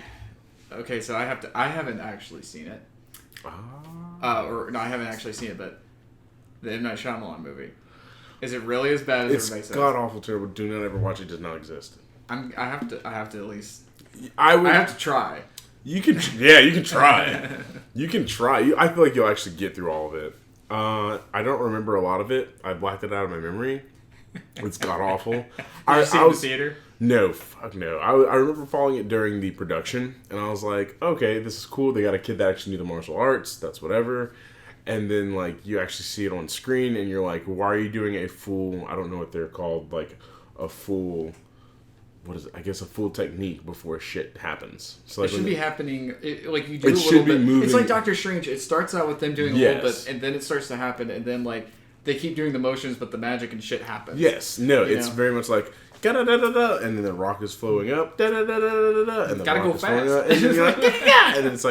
Okay, so I haven't actually seen it. I haven't actually seen it, but the M. Night Shyamalan movie. Is it really as bad as everybody says? It's god awful terrible. Do not ever watch it. Does not exist. I have to at least... I have to try. You can try. You can try. I feel like you'll actually get through all of it. I don't remember a lot of it. I blacked it out of my memory. It's god awful. Did you see it in the theater? No, fuck no. I remember following it during the production, and I was like, okay, this is cool. They got a kid that actually knew the martial arts. That's whatever. And then, like, you actually see it on screen, and you're like, why are you doing a full, I don't know what they're called, like, a full... What is it? I guess a full technique before shit happens. So like it should be happening. Like you do it a little should be bit. moving. It's like Doctor Strange. It starts out with them doing a Yes. little bit, and then it starts to happen, and then like they keep doing the motions, but the magic and shit happens. Yes. No. You It's know? very much like da da da da da, and then the rock is flowing up, da da da da da da, and the Gotta rock go is flowing fast. up, and then you're like, yeah, and it's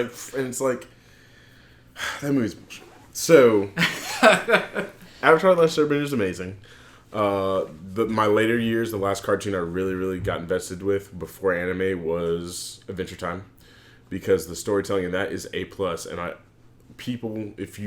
like, that movie's bullshit. So, Avatar: The Last Airbender is amazing. My later years, the last cartoon I really, really got invested with before anime was Adventure Time, because the storytelling in that is A+. And if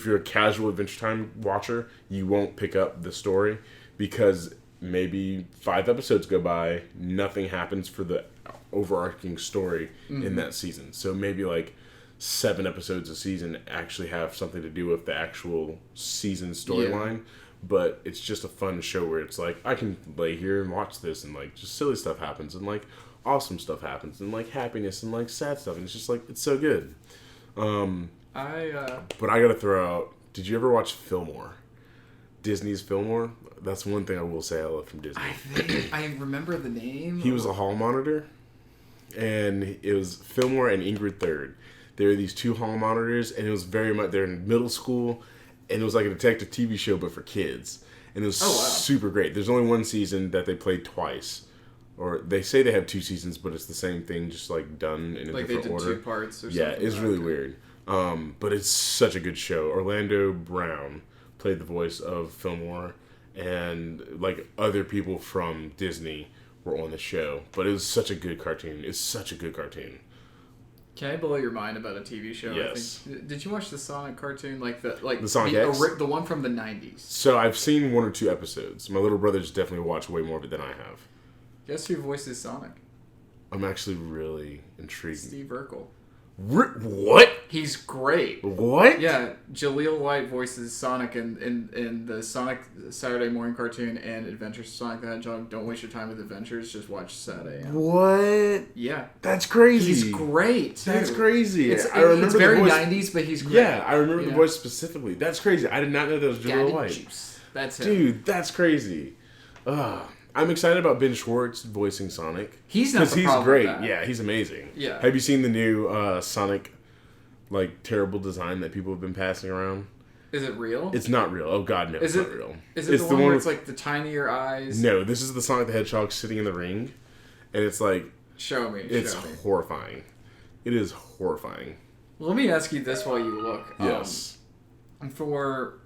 you're a casual Adventure Time watcher, you won't pick up the story because maybe 5 episodes go by, nothing happens for the overarching story in that season. So maybe like 7 episodes a season actually have something to do with the actual season storyline. Yeah. But it's just a fun show where it's like, I can lay here and watch this and like just silly stuff happens and like awesome stuff happens and like happiness and like sad stuff and it's just like, it's so good. But I gotta throw out, did you ever watch Fillmore? Disney's Fillmore? That's one thing I will say I love from Disney. I think I remember the name. He was a hall monitor, and it was Fillmore and Ingrid Third. They were these 2 hall monitors, and it was very much, they're in middle school, and it was like a detective TV show, but for kids. And it was super great. There's only 1 season that they played twice. Or they say they have 2 seasons, but it's the same thing, just like done in a like different order. Like they did 2 parts or something. Yeah, it's really weird. But it's such a good show. Orlando Brown played the voice of Fillmore, and like other people from Disney were on the show. But it was such a good cartoon. It's such a good cartoon. Can I blow your mind about a TV show? Yes. Did you watch the Sonic cartoon, the Sonic X? The one from the 90s? So I've seen 1 or 2 episodes. My little brother's definitely watched way more of it than I have. Guess who voices Sonic? I'm actually really intrigued. Steve Urkel. What? He's great. What? Yeah, Jaleel White voices Sonic in the Sonic Saturday morning cartoon and Adventures of Sonic the Hedgehog. Don't waste your time with Adventures, just watch Saturday. What? Yeah. That's crazy. He's great, too. That's crazy. I remember it's very 90s, but he's great. Yeah, I remember the voice specifically. That's crazy. I did not know that was Jaleel White. Juice. That's him. Dude, that's crazy. I'm excited about Ben Schwartz voicing Sonic. He's not the problem great. with that. Yeah, he's amazing. Yeah. Have you seen the new Sonic, like, terrible design that people have been passing around? Is it real? It's not real. Oh, God, no, it's not real. Is it the one where it's, like, the tinier eyes? No, this is the Sonic the Hedgehog sitting in the ring, and it's, like... Show me. It's horrifying. It is horrifying. Let me ask you this while you look. Yes.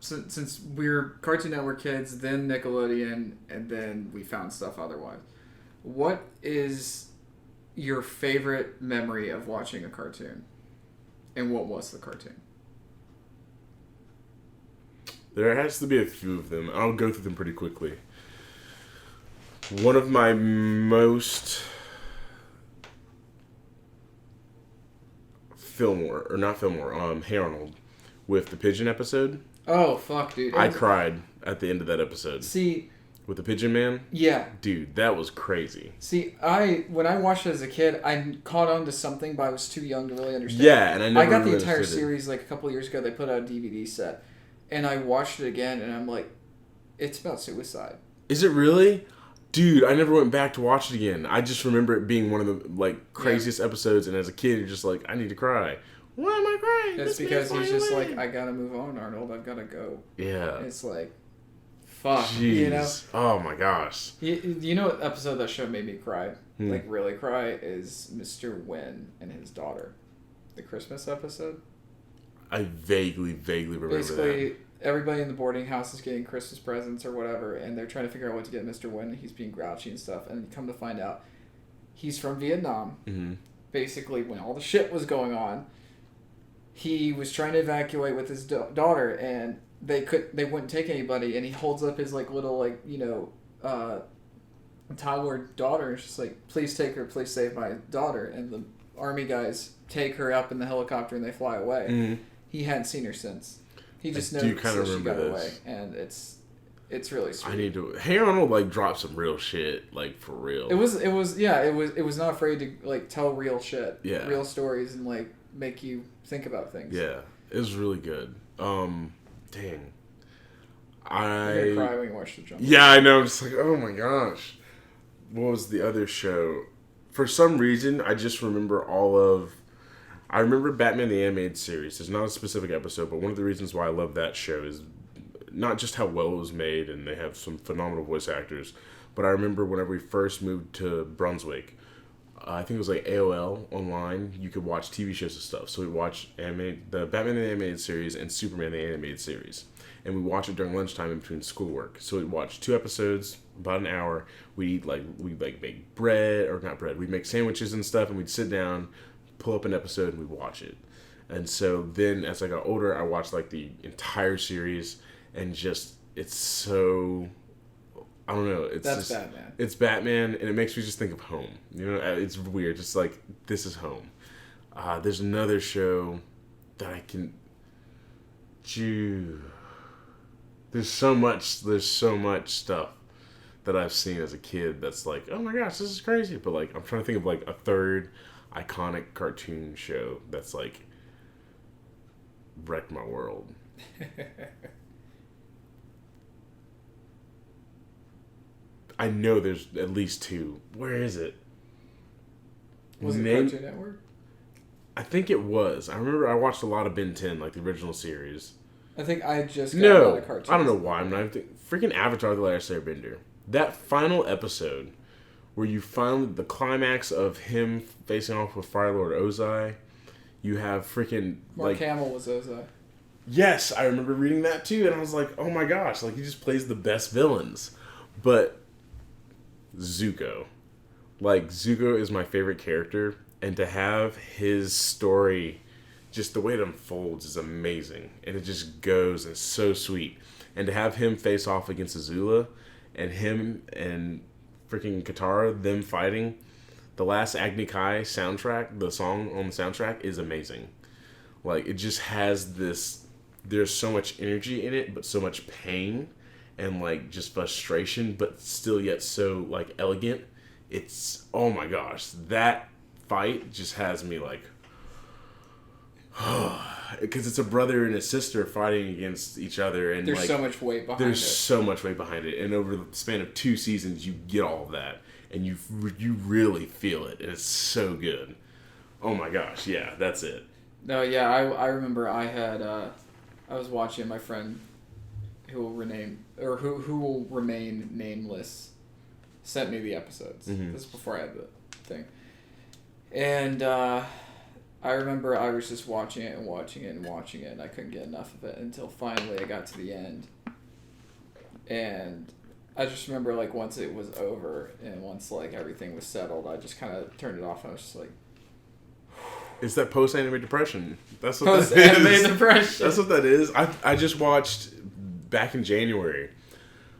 Since we're Cartoon Network kids, then Nickelodeon, and then we found stuff otherwise. What is your favorite memory of watching a cartoon? And what was the cartoon? There has to be a few of them. I'll go through them pretty quickly. One of my most Hey Arnold, with the pigeon episode. Oh, fuck, dude. I cried at the end of that episode. See... With the pigeon man? Yeah. Dude, that was crazy. See, when I watched it as a kid, I caught on to something, but I was too young to really understand. Yeah, and I never got the really entire understood series like a couple of years ago. They put out a DVD set, and I watched it again, and I'm like, it's about suicide. Is it really? Dude, I never went back to watch it again. I just remember it being one of the like craziest episodes, and as a kid, you're just like, I need to cry. Why am I crying? It's because he's just like, I gotta move on, Arnold. I've gotta go. Yeah. It's like, fuck. Jeez. You know? Oh my gosh. You know what episode of that show made me cry? Like, really cry? Is Mr. Wynn and his daughter. The Christmas episode. I vaguely remember Basically, that. everybody in the boarding house is getting Christmas presents or whatever, and they're trying to figure out what to get Mr. Wynn. He's being grouchy and stuff, and come to find out, he's from Vietnam. Mm-hmm. Basically, when all the shit was going on, he was trying to evacuate with his daughter, and they wouldn't take anybody, and he holds up his, like, little, like, you know, toddler daughter, and it's just like, please take her, please save my daughter, and the army guys take her up in the helicopter, and they fly away. Mm-hmm. He hadn't seen her since. He just knows that she got this. away, and it's really sweet. I need to. Hey Arnold, like, drop some real shit, like, for real. It was not afraid to, like, tell real shit, real stories, and, like, make you think about things. Yeah, it was really good. Dang, You're gonna cry when you watch the jump. Yeah, I know. I'm just like, oh my gosh. What was the other show? For some reason, I just remember I remember Batman the Animated Series. There's not a specific episode, but one of the reasons why I love that show is not just how well it was made, and they have some phenomenal voice actors, but I remember whenever we first moved to Brunswick, I think it was like AOL online, you could watch TV shows and stuff. So we'd watch the Batman the Animated Series and Superman the Animated Series. And we watch it during lunchtime in between schoolwork. So we'd watch 2 episodes, about an hour. We'd make bread, or not bread, we'd make sandwiches and stuff, and we'd sit down, pull up an episode, and we'd watch it. And so then as I got older, I watched like the entire series, and just, it's so, I don't know. That's Batman. It's Batman, and it makes me just think of home. You know, it's weird. Just like, this is home. There's another show that I can... There's so much stuff that I've seen as a kid that's like, oh my gosh, this is crazy. But like, I'm trying to think of like a third iconic cartoon show that's like wrecked my world. I know there's at least 2. Where is it? Was it Cartoon Network? I think it was. I remember I watched a lot of Ben 10, like the original series. I think I just got a lot of cartoons. I don't know why. I'm not freaking Avatar: The Last Airbender. That final episode where you find the climax of him facing off with Fire Lord Ozai. You have freaking Mark Hamill was Ozai. Yes, I remember reading that too, and I was like, oh my gosh, like he just plays the best villains. But Zuko, like Zuko is my favorite character, and to have his story, just the way it unfolds is amazing, and it just goes and it's so sweet. And to have him face off against Azula, and him and freaking Katara, them fighting, the last Agni Kai soundtrack, the song on the soundtrack is amazing. Like, it just has this, there's so much energy in it, but so much pain and like just frustration, but still yet so like elegant. It's, oh my gosh, that fight just has me like, because it's a brother and a sister fighting against each other, and there's like, so much weight behind it. There's so much weight behind it, and over the span of 2 seasons, you get all of that, and you really feel it, and it's so good. Oh my gosh, yeah, that's it. No, yeah, I remember I had I was watching my friend who will remain nameless sent me the episodes. Mm-hmm. This is before I had the thing, and I remember I was just watching it, and I couldn't get enough of it until finally I got to the end. And I just remember, like, once it was over and once, like, everything was settled, I just kind of turned it off, and I was just like... It's that post-anime depression. That's what post-anime depression. That's what that is. I just watched, back in January,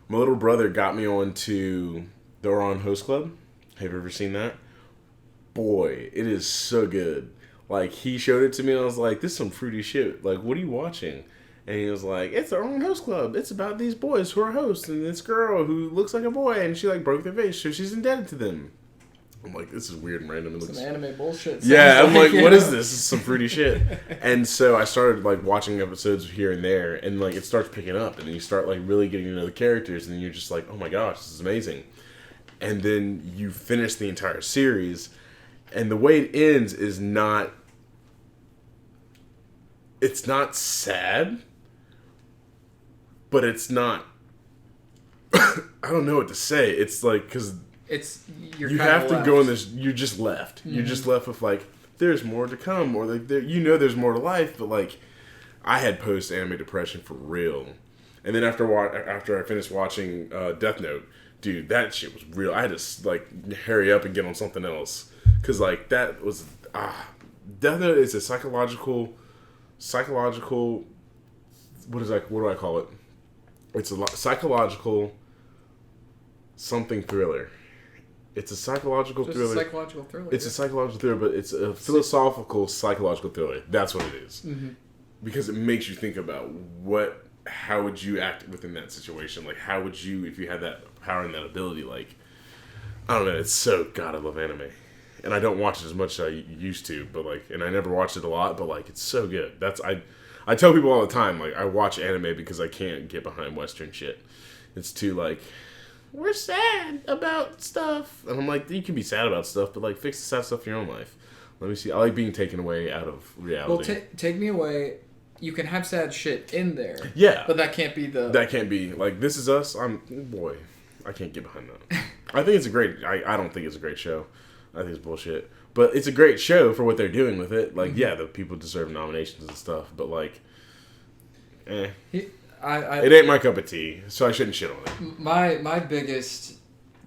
my little brother got me on to the Oran Host Club. Have you ever seen that? Boy, it is so good. Like, he showed it to me, and I was like, this is some fruity shit. Like, what are you watching? And he was like, it's our own host club. It's about these boys who are hosts, and this girl who looks like a boy, and she, like, broke their face, so she's indebted to them. I'm like, this is weird and random. Some anime bullshit. Yeah, I'm like, what is this? This is some fruity shit. And so I started, like, watching episodes here and there, and, like, it starts picking up, and then you start, like, really getting to know the characters, and you're just like, oh my gosh, this is amazing. And then you finish the entire series, and the way it ends is not... It's not sad, but it's not I don't know what to say. It's like, because you have to go in this. You're just left. Mm-hmm. You're just left with like, there's more to come, or like there's more to life. But like, I had post anime depression for real. And then after I finished watching Death Note, dude, that shit was real. I had to like hurry up and get on something else, because like that was Death Note is a psychological. What do I call it? It's a psychological something thriller. It's a psychological thriller. It's a psychological thriller. It's a psychological thriller, but it's a philosophical psychological thriller. That's what it is. Mm-hmm. Because it makes you think about how would you act within that situation? Like, how would you, if you had that power and that ability? Like, I don't know. It's so, God, I love anime. And I don't watch it as much as I used to, but like, and I never watched it a lot, but like, it's so good. I tell people all the time, like, I watch anime because I can't get behind Western shit. It's too, like, we're sad about stuff. And I'm like, you can be sad about stuff, but, like, fix the sad stuff in your own life. Let me see. I like being taken away out of reality. Well, take me away. You can have sad shit in there. Yeah. But that can't be That can't be, like, This Is Us. Boy, I can't get behind that. I think it's a great... I don't think it's a great show. I think it's bullshit. But it's a great show for what they're doing with it. Like, yeah, the people deserve nominations and stuff, but, like, it ain't my cup of tea, so I shouldn't shit on it. My biggest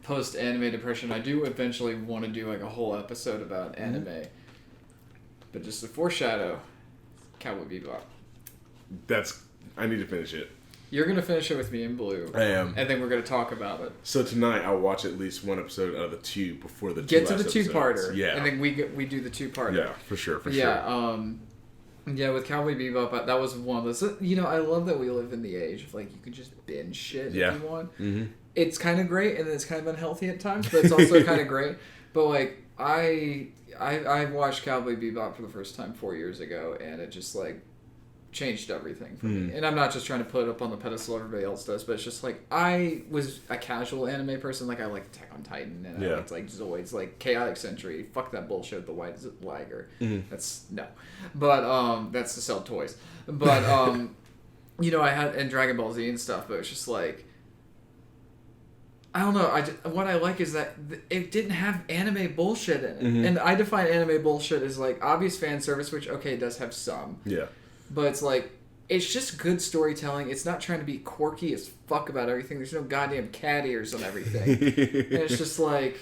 post-anime depression, I do eventually want to do, like, a whole episode about anime. Mm-hmm. But just a foreshadow, Cowboy Bebop. I need to finish it. You're going to finish it with me in blue. I am. And then we're going to talk about it. So tonight I'll watch at least one episode out of the two before the Get to the two-parter. Yeah. And then we do the two-parter. Yeah, for sure. Yeah, yeah, with Cowboy Bebop, that was one of those... You know, I love that we live in the age of, like, you can just binge shit if you want. Mm-hmm. It's kind of great, and it's kind of unhealthy at times, but it's also kind of great. But, like, I watched Cowboy Bebop for the first time 4 years ago, and it just, like... changed everything for me. And I'm not just trying to put it up on the pedestal everybody else does, but it's just like, I was a casual anime person. Like, I like Attack on Titan, and I liked, like, Zoids, like, Chaotic Century. Fuck that bullshit with the white liger. Mm-hmm. That's, no. But, that's to sell toys. But, you know, I had, and Dragon Ball Z and stuff, but it's just like, I don't know. What I like is that it didn't have anime bullshit in it. Mm-hmm. And I define anime bullshit as, like, obvious fan service, which, okay, it does have some. Yeah. But it's like, it's just good storytelling. It's not trying to be quirky as fuck about everything. There's no goddamn cat ears on everything. And it's just like,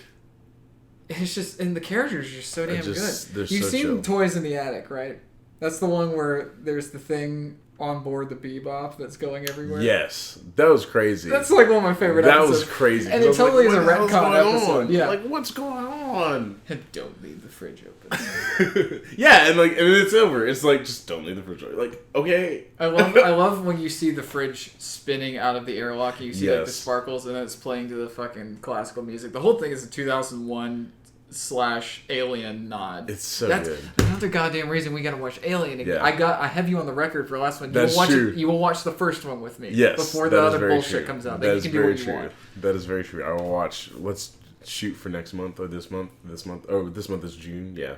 and the characters are just so damn good. You've seen Toys in the Attic, right? That's the one where there's the thing on board the Bebop that's going everywhere. Yes, that was crazy. That's like one of my favorite episodes. That was crazy. And it totally is a retcon episode. Yeah, like what's going on? Don't leave the fridge open. Yeah, and it's over. It's like, just don't leave the fridge open. Like, okay. I love when you see the fridge spinning out of the airlock and you see like the sparkles and then it's playing to the fucking classical music. The whole thing is a 2001 /Alien nod. It's so good. That's another goddamn reason we gotta watch Alien again. Yeah. I have you on the record for the last one. That's true. You will watch the first one with me. Yes. Before the other bullshit comes out. Then you can do what you want. That is very true. I will watch. Let's shoot for next month or this month. This month is June. Yeah.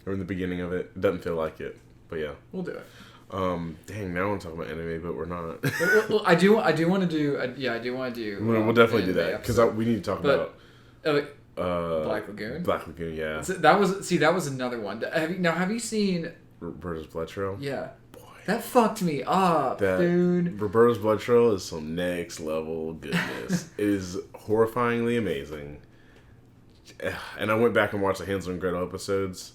Or in the beginning of it. It doesn't feel like it. But yeah. We'll do it. Dang, now I want to talk about anime, but we're not. well, I do want to do. I do want to do. We'll definitely do that because we need to talk about. Black Lagoon. Black Lagoon, yeah. So that was another one. Have you seen Roberta's Blood Trail? Yeah. Boy, that fucked me up, dude. Roberta's Blood Trail is some next level goodness. It is horrifyingly amazing. And I went back and watched the Hansel and Gretel episodes.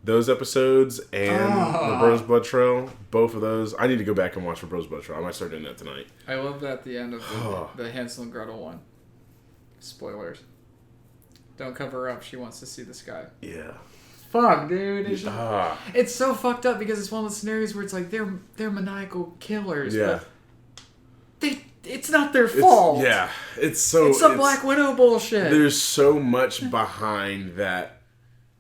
Those episodes and Roberta's Blood Trail, both of those. I need to go back and watch Roberta's Blood Trail. I might start doing that tonight. I love that at the end of the Hansel and Gretel one. Spoilers. Don't cover her up. She wants to see the sky. Yeah. Fuck, dude. It's so fucked up because it's one of those scenarios where it's like they're maniacal killers. Yeah. But it's not their fault. It's some Black Widow bullshit. There's so much behind that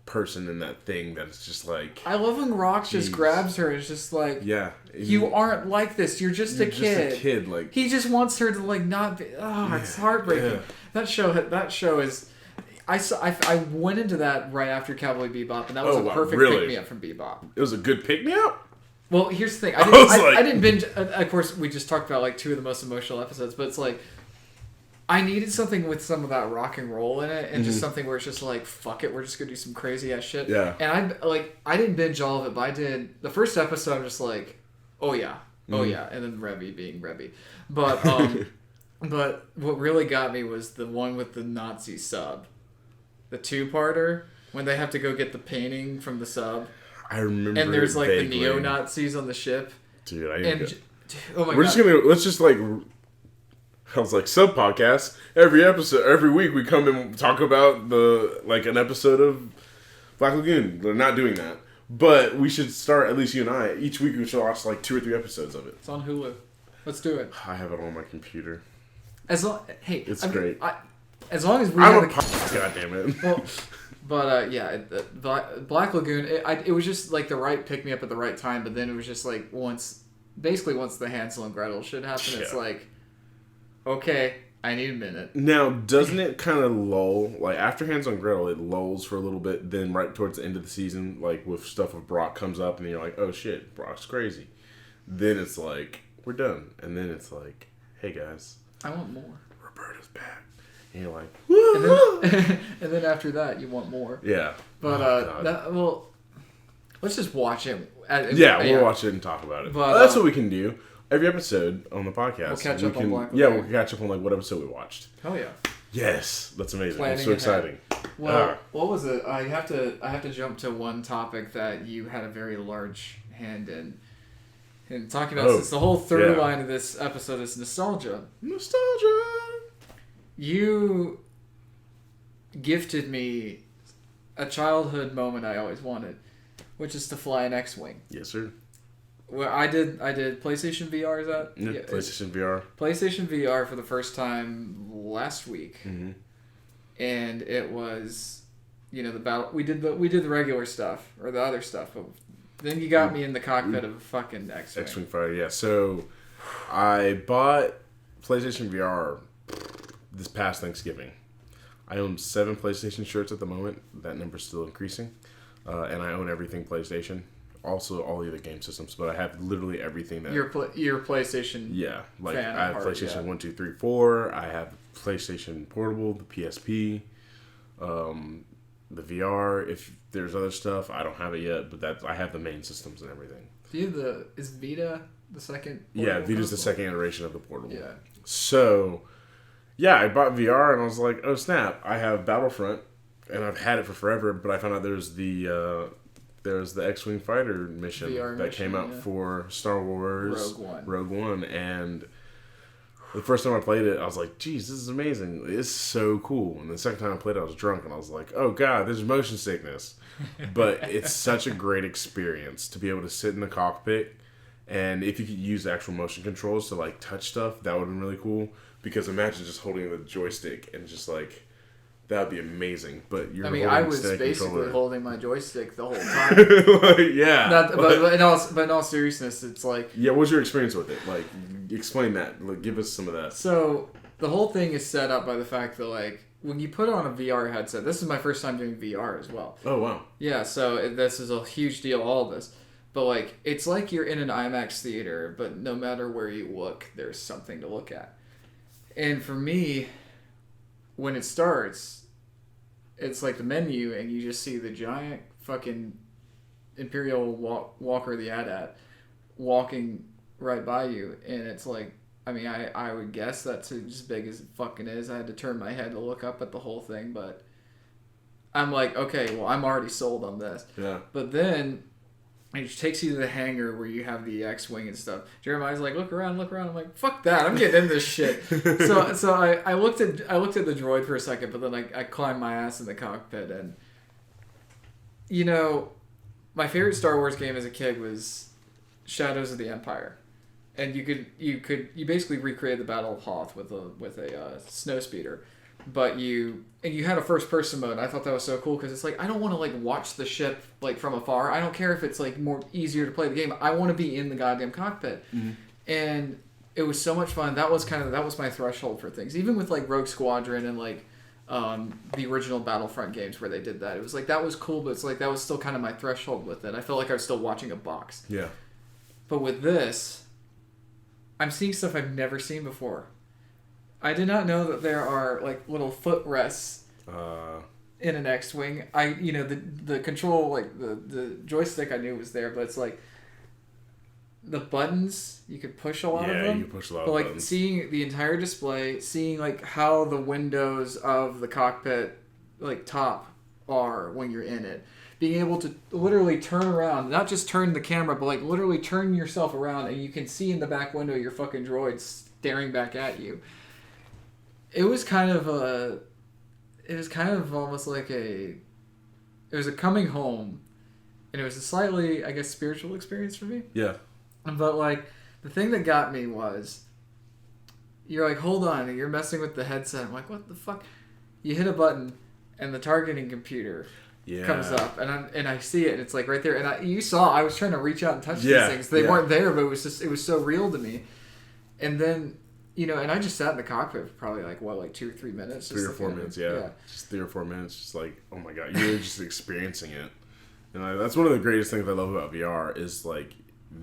person and that thing that it's just like. I love when Rock just grabs her. It's just like, you aren't like this. You're just a kid. Just a kid. Like he just wants her to like not be. It's heartbreaking. Yeah. That show is. I went into that right after Cowboy Bebop, and that was a perfect pick-me-up from Bebop. It was a good pick-me-up? Well, here's the thing. I didn't binge... Of course, we just talked about, like, two of the most emotional episodes, but it's like... I needed something with some of that rock and roll in it, and just something where it's just like, fuck it, we're just gonna do some crazy ass shit. Yeah. And I didn't binge all of it, but I did the first episode. I'm just like, oh yeah, and then Revy being Revy, but but what really got me was the one with the Nazi sub, the 2-parter when they have to go get the painting from the sub. I remember. And there's like vaguely. the neo-Nazis on the ship. Dude, I didn't. Oh my God. Let's just like. I was like, sub podcast. Every week we come and talk about an episode of Black Lagoon. We're not doing that, but we should start, at least you and I. Each week we should watch like 2 or 3 episodes of it. It's on Hulu. Let's do it. I have it on my computer. It's great. As long as we God damn it. Well, but Black Lagoon. It was just like the right pick me up at the right time. But then it was just like once the Hansel and Gretel shit happened, it's like, okay, I need a minute. Now, doesn't it kind of lull? Like, after Hansel and Gretel, it lulls for a little bit. Then right towards the end of the season, like, with stuff with Brock comes up, and you're like, oh, shit, Brock's crazy. Then it's like, we're done. And then it's like, hey, guys. I want more. Roberta's back. And you're like, and then after that, you want more. Yeah. But, let's just watch it. We'll watch it and talk about it. But that's what we can do. Every episode on the podcast, we'll catch up on Black Lagoon. Yeah, we'll catch up on like what episode we watched. Hell yeah! Yes, that's amazing. Planning It's so exciting. Well, what was it? I have to jump to one topic that you had a very large hand in. And talking about since the whole third line of this episode is nostalgia. Nostalgia. You gifted me a childhood moment I always wanted, which is to fly an X-wing. Yes, sir. Well, I did PlayStation VR, is that? Yeah, PlayStation VR. PlayStation VR for the first time last week. Mm-hmm. And it was, the battle. We did the regular stuff, or the other stuff, but then you got me in the cockpit of a fucking X-Wing. X-Wing fighter, yeah. So, I bought PlayStation VR this past Thanksgiving. I own 7 PlayStation shirts at the moment. That number's still increasing. And I own everything PlayStation. Also, all the other game systems, but I have literally everything that... Your PlayStation like, fan I have PlayStation 1, 2, 3, 4. I have PlayStation Portable, the PSP, the VR. If there's other stuff, I don't have it yet, but I have the main systems and everything. Do you is Vita the second? Yeah, Vita's the second iteration of the Portable. Yeah. So, yeah, I bought VR, and I was like, oh, snap, I have Battlefront, and I've had it for forever, but I found out there's the X-Wing fighter mission that came out for Star Wars Rogue One, and the first time I played it, I was like, geez, this is amazing. It's so cool. And the second time I played it, I was drunk, and I was like, oh god, there's motion sickness. But it's such a great experience to be able to sit in the cockpit, and if you could use the actual motion controls to like touch stuff, that would have been really cool. Because imagine just holding the joystick and just like... That would be amazing, but I was basically holding my joystick the whole time. Yeah. But in all seriousness, it's like... Yeah, what was your experience with it? Like, explain that. Like, give us some of that. So, the whole thing is set up by the fact that, like, when you put on a VR headset... This is my first time doing VR as well. Oh, wow. Yeah, so this is a huge deal, all of this. But, like, it's like you're in an IMAX theater, but no matter where you look, there's something to look at. And for me... When it starts, it's like the menu, and you just see the giant fucking Imperial Walker the AT-AT walking right by you, and it's like, I would guess that's as big as it fucking is. I had to turn my head to look up at the whole thing, but I'm like, okay, well, I'm already sold on this. Yeah. But then it takes you to the hangar where you have the X-Wing and stuff. Jeremiah's like, look around. I'm like, fuck that. I'm getting into this shit. So I looked at the droid for a second, but then I climbed my ass in the cockpit, and my favorite Star Wars game as a kid was Shadows of the Empire, and you basically recreate the Battle of Hoth with a snowspeeder. But you had a first person mode. And I thought that was so cool because it's like, I don't want to like watch the ship like from afar. I don't care if it's like more easier to play the game. I want to be in the goddamn cockpit. Mm-hmm. And it was so much fun. That was my threshold for things. Even with like Rogue Squadron and like the original Battlefront games where they did that. It was like, that was cool, but it's like that was still kind of my threshold with it. I felt like I was still watching a box. Yeah. But with this, I'm seeing stuff I've never seen before. I did not know that there are like little footrests in an X-wing. The control, like the joystick, I knew was there, but it's like the buttons you could push a lot of them. Yeah, you can push a lot but of like buttons. seeing the entire display, seeing like how the windows of the cockpit like top are when you're in it, being able to literally turn around, not just turn the camera, but like literally turn yourself around, and you can see in the back window your fucking droid staring back at you. It was kind of almost like it was a coming home, and it was a slightly, I guess, spiritual experience for me. Yeah. But like the thing that got me was, you're like, hold on, and you're messing with the headset. I'm like, what the fuck? You hit a button, and the targeting computer comes up, and I see it, and it's like right there. And I was trying to reach out and touch these things. They weren't there, but it was so real to me. And then, and I just sat in the cockpit for probably like 2 or 3 minutes. 3 or 4 minutes, yeah. Just 3 or 4 minutes, just like, oh my god, you're just experiencing it. And that's one of the greatest things I love about VR is like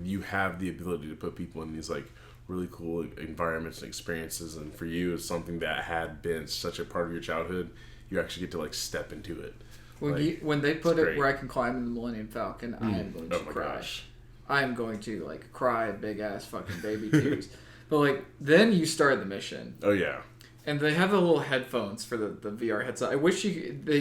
you have the ability to put people in these like really cool environments and experiences, and for you it's something that had been such a part of your childhood. You actually get to like step into it. When they put it where I can climb in the Millennium Falcon, I am going to cry. Gosh. I am going to like cry big ass fucking baby tears. But like then you start the mission. Oh yeah. And they have the little headphones for the VR headset. I wish they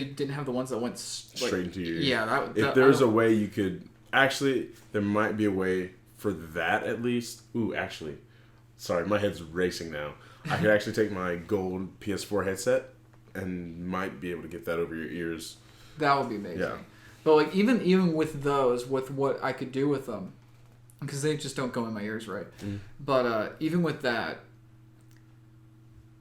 didn't have the ones that went straight into your ear. Yeah, if there's a way you could actually, there might be a way for that at least. Ooh, actually, sorry, my head's racing now. I could actually take my gold PS4 headset and might be able to get that over your ears. That would be amazing. Yeah. But like even with those, with what I could do with them, because they just don't go in my ears right. But even with that,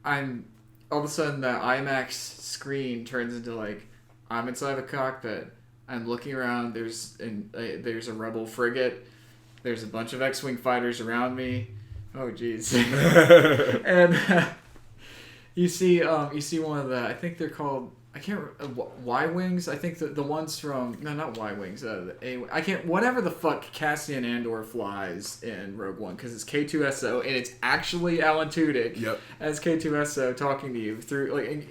I'm all of a sudden that IMAX screen turns into like I'm inside the cockpit. I'm looking around. There's a rebel frigate. There's a bunch of X-wing fighters around me. Oh jeez. And you see one of the, I think they're called, I can't Y-wings. I think the ones from, no, not Y-wings. The A, I can't, whatever the fuck Cassian Andor flies in Rogue One, because it's K2SO and it's actually Alan Tudyk as K2SO talking to you through, like, and,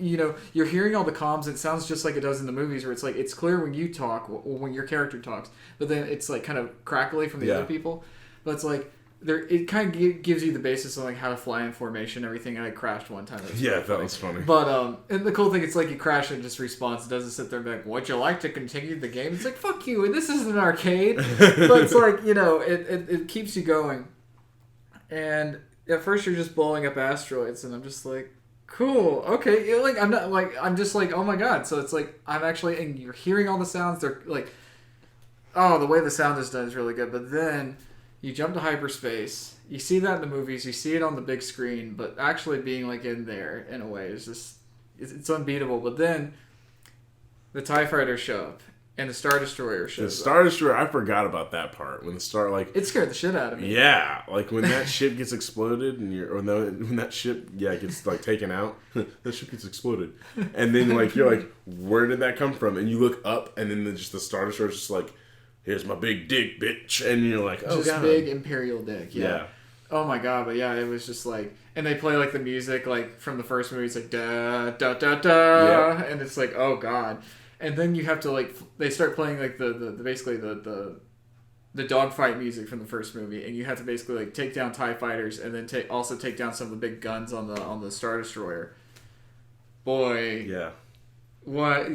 you're hearing all the comms. It sounds just like it does in the movies, where it's like it's clear when you talk, or when your character talks, but then it's like kind of crackly from the other people. But it's like, it kind of gives you the basis of like how to fly in formation and everything. And I crashed one time. That was funny. But and the cool thing, it's like you crash and it just respawns. It doesn't sit there and be like, "Would you like to continue the game?" It's like, fuck you. And this isn't an arcade. But it's like, it keeps you going. And at first you're just blowing up asteroids, and I'm just like, cool, okay. I'm just like, oh my god. So it's like I'm actually, and you're hearing all the sounds. They're like, oh, the way the sound is done is really good. But then you jump to hyperspace. You see that in the movies. You see it on the big screen. But actually being like in there in a way is just, it's unbeatable. But then the TIE Fighters show up and the Star Destroyer shows up. The Star Destroyer, I forgot about that part. When the Star, like, it scared the shit out of me. Yeah, like when that ship gets exploded and when that ship gets like taken out, that ship gets exploded, and then like you're like, where did that come from? And you look up, and then the Star Destroyer's just like, here's my big dick, bitch. And you're like, oh, just God. Big Imperial dick. Yeah. Oh, my God. But, yeah, it was just like... And they play, like, the music, like, from the first movie. It's like, da, da, da, da. Yeah. And it's like, oh, God. And then you have to, like... They start playing, like, basically the dogfight music from the first movie. And you have to basically, like, take down TIE Fighters and then also take down some of the big guns on the Star Destroyer. Boy. Yeah. What...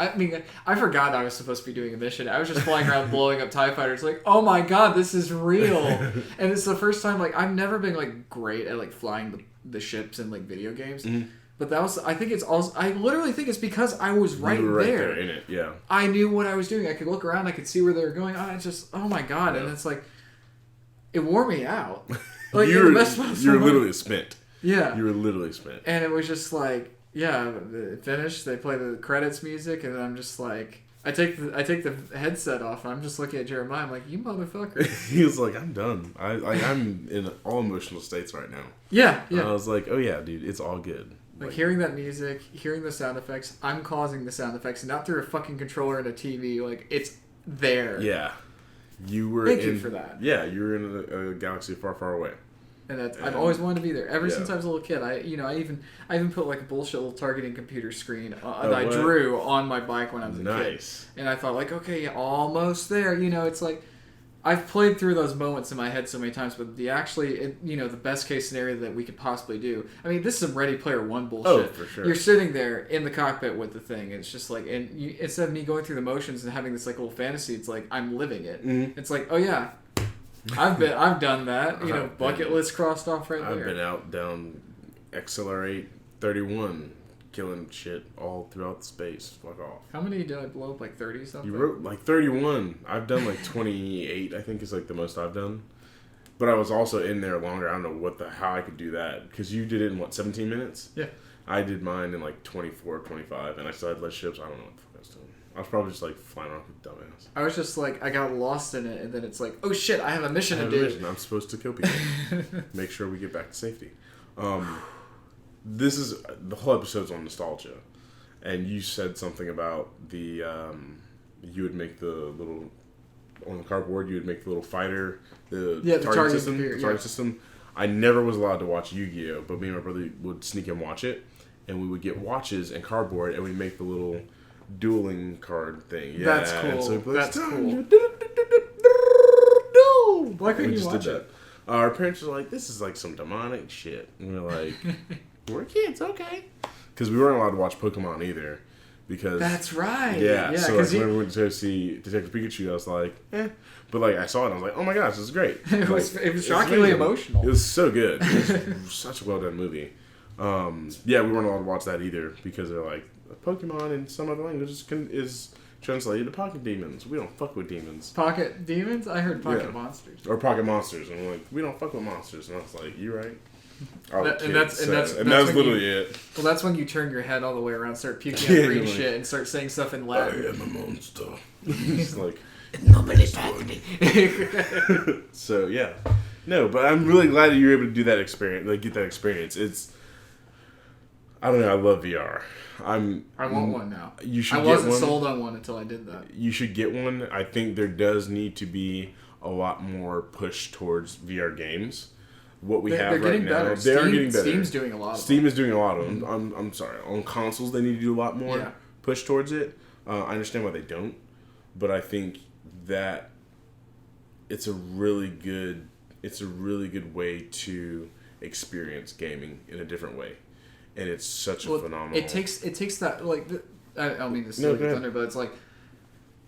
I mean, I forgot I was supposed to be doing a mission. I was just flying around blowing up TIE Fighters. Like, oh my god, this is real. And it's the first time, like, I've never been, like, great at, like, flying the ships in, like, video games. Mm-hmm. But that was, I think it's also, I literally think it's because I was right there in it, yeah. I knew what I was doing. I could look around. I could see where they were going. It's just, oh my god. Yeah. And it's like, it wore me out. Like, you were literally spent. Yeah. You were literally spent. And it was just like, yeah, it finished. They play the credits music, and I'm just like, I take the headset off, and I'm just looking at Jeremiah. I'm like, you motherfucker. He was like, I'm done. I'm in all emotional states right now. Yeah. And I was like, oh yeah, dude, it's all good. Like hearing that music, hearing the sound effects. I'm causing the sound effects, not through a fucking controller and a TV. Like, it's there. Yeah. You were Thank you for that. Yeah, you were in a galaxy far, far away. And I've always wanted to be there ever since I was a little kid. I even put like a bullshit little targeting computer screen that I drew on my bike when I was a kid. And I thought like, okay, almost there. It's like I've played through those moments in my head so many times, but the best case scenario that we could possibly do. I mean, this is some Ready Player One bullshit. Oh, for sure. You're sitting there in the cockpit with the thing. And it's just like, instead of me going through the motions and having this like little fantasy, it's like I'm living it. Mm-hmm. It's like, oh yeah, I've done that. Bucket list crossed off right there. I've been out down XLR8 31. Killing shit all throughout the space. Fuck off. How many did I blow up? Like 30 something? You wrote like 31. I've done like 28, I think is like the most I've done. But I was also in there longer. I don't know how I could do that. Because you did it in 17 minutes? Yeah. I did mine in like 24, 25. And I still had less ships. I don't know what the fuck I was doing. I was probably just like flying around like a dumbass. I was just like, I got lost in it. And then it's like, oh shit, I have a mission to do. I'm supposed to kill people. Make sure we get back to safety. The whole episode's on nostalgia, and you said something about the you would make the little on the cardboard. You would make the little fighter, the target system. I never was allowed to watch Yu-Gi-Oh, but me and my brother would sneak and watch it, and we would get watches and cardboard, and we'd make the little dueling card thing. Yeah, that's cool. So that's cool. Why couldn't you watch it? Our parents were like, "This is like some demonic shit," and we were like. We're kids, okay. Because we weren't allowed to watch Pokemon either. Because that's right. Yeah. So like, when we went to see Detective Pikachu, I was like, eh. But like I saw it, and I was like, oh my gosh, this is great. it was shockingly emotional. It was so good. It was such a well done movie. We weren't allowed to watch that either because they're like Pokemon in some other languages is translated to pocket demons. We don't fuck with demons. Pocket demons? I heard pocket monsters. Or pocket monsters, and we're like, we don't fuck with monsters. And I was like, you right. That's literally it. Well, that's when you turn your head all the way around, start puking out green shit, and start saying stuff in Latin. I am a monster. It's like nobody back me. So yeah, no, but I'm really glad that you were able to do that experience, like get that experience. I don't know. I love VR. I want one now. You should. I wasn't sold on one until I did that. You should get one. I think there does need to be a lot more push towards VR games. What we have right now, they are getting better. Steam's doing a lot. Steam is doing a lot of them. I'm sorry. On consoles, they need to do a lot more push towards it. I understand why they don't, but I think that it's a really good way to experience gaming in a different way, and it's such a phenomenal. It takes that like I don't mean to steal your thunder, but it's like.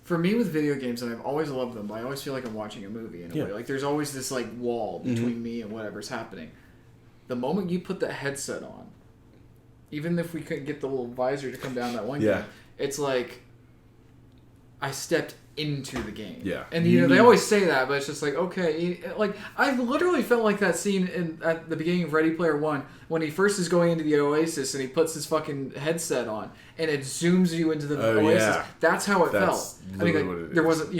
For me with video games, and I've always loved them, but I always feel like I'm watching a movie in a way. Like there's always this like wall between me and whatever's happening. The moment you put that headset on, even if we couldn't get the little visor to come down that one game, it's like I stepped into the game. Yeah. And they always say that, but it's just like, okay, like I literally felt like that scene at the beginning of Ready Player One when he first is going into the Oasis and he puts his fucking headset on and it zooms you into the Oasis. Yeah. That's how it felt. I mean, like, there wasn't,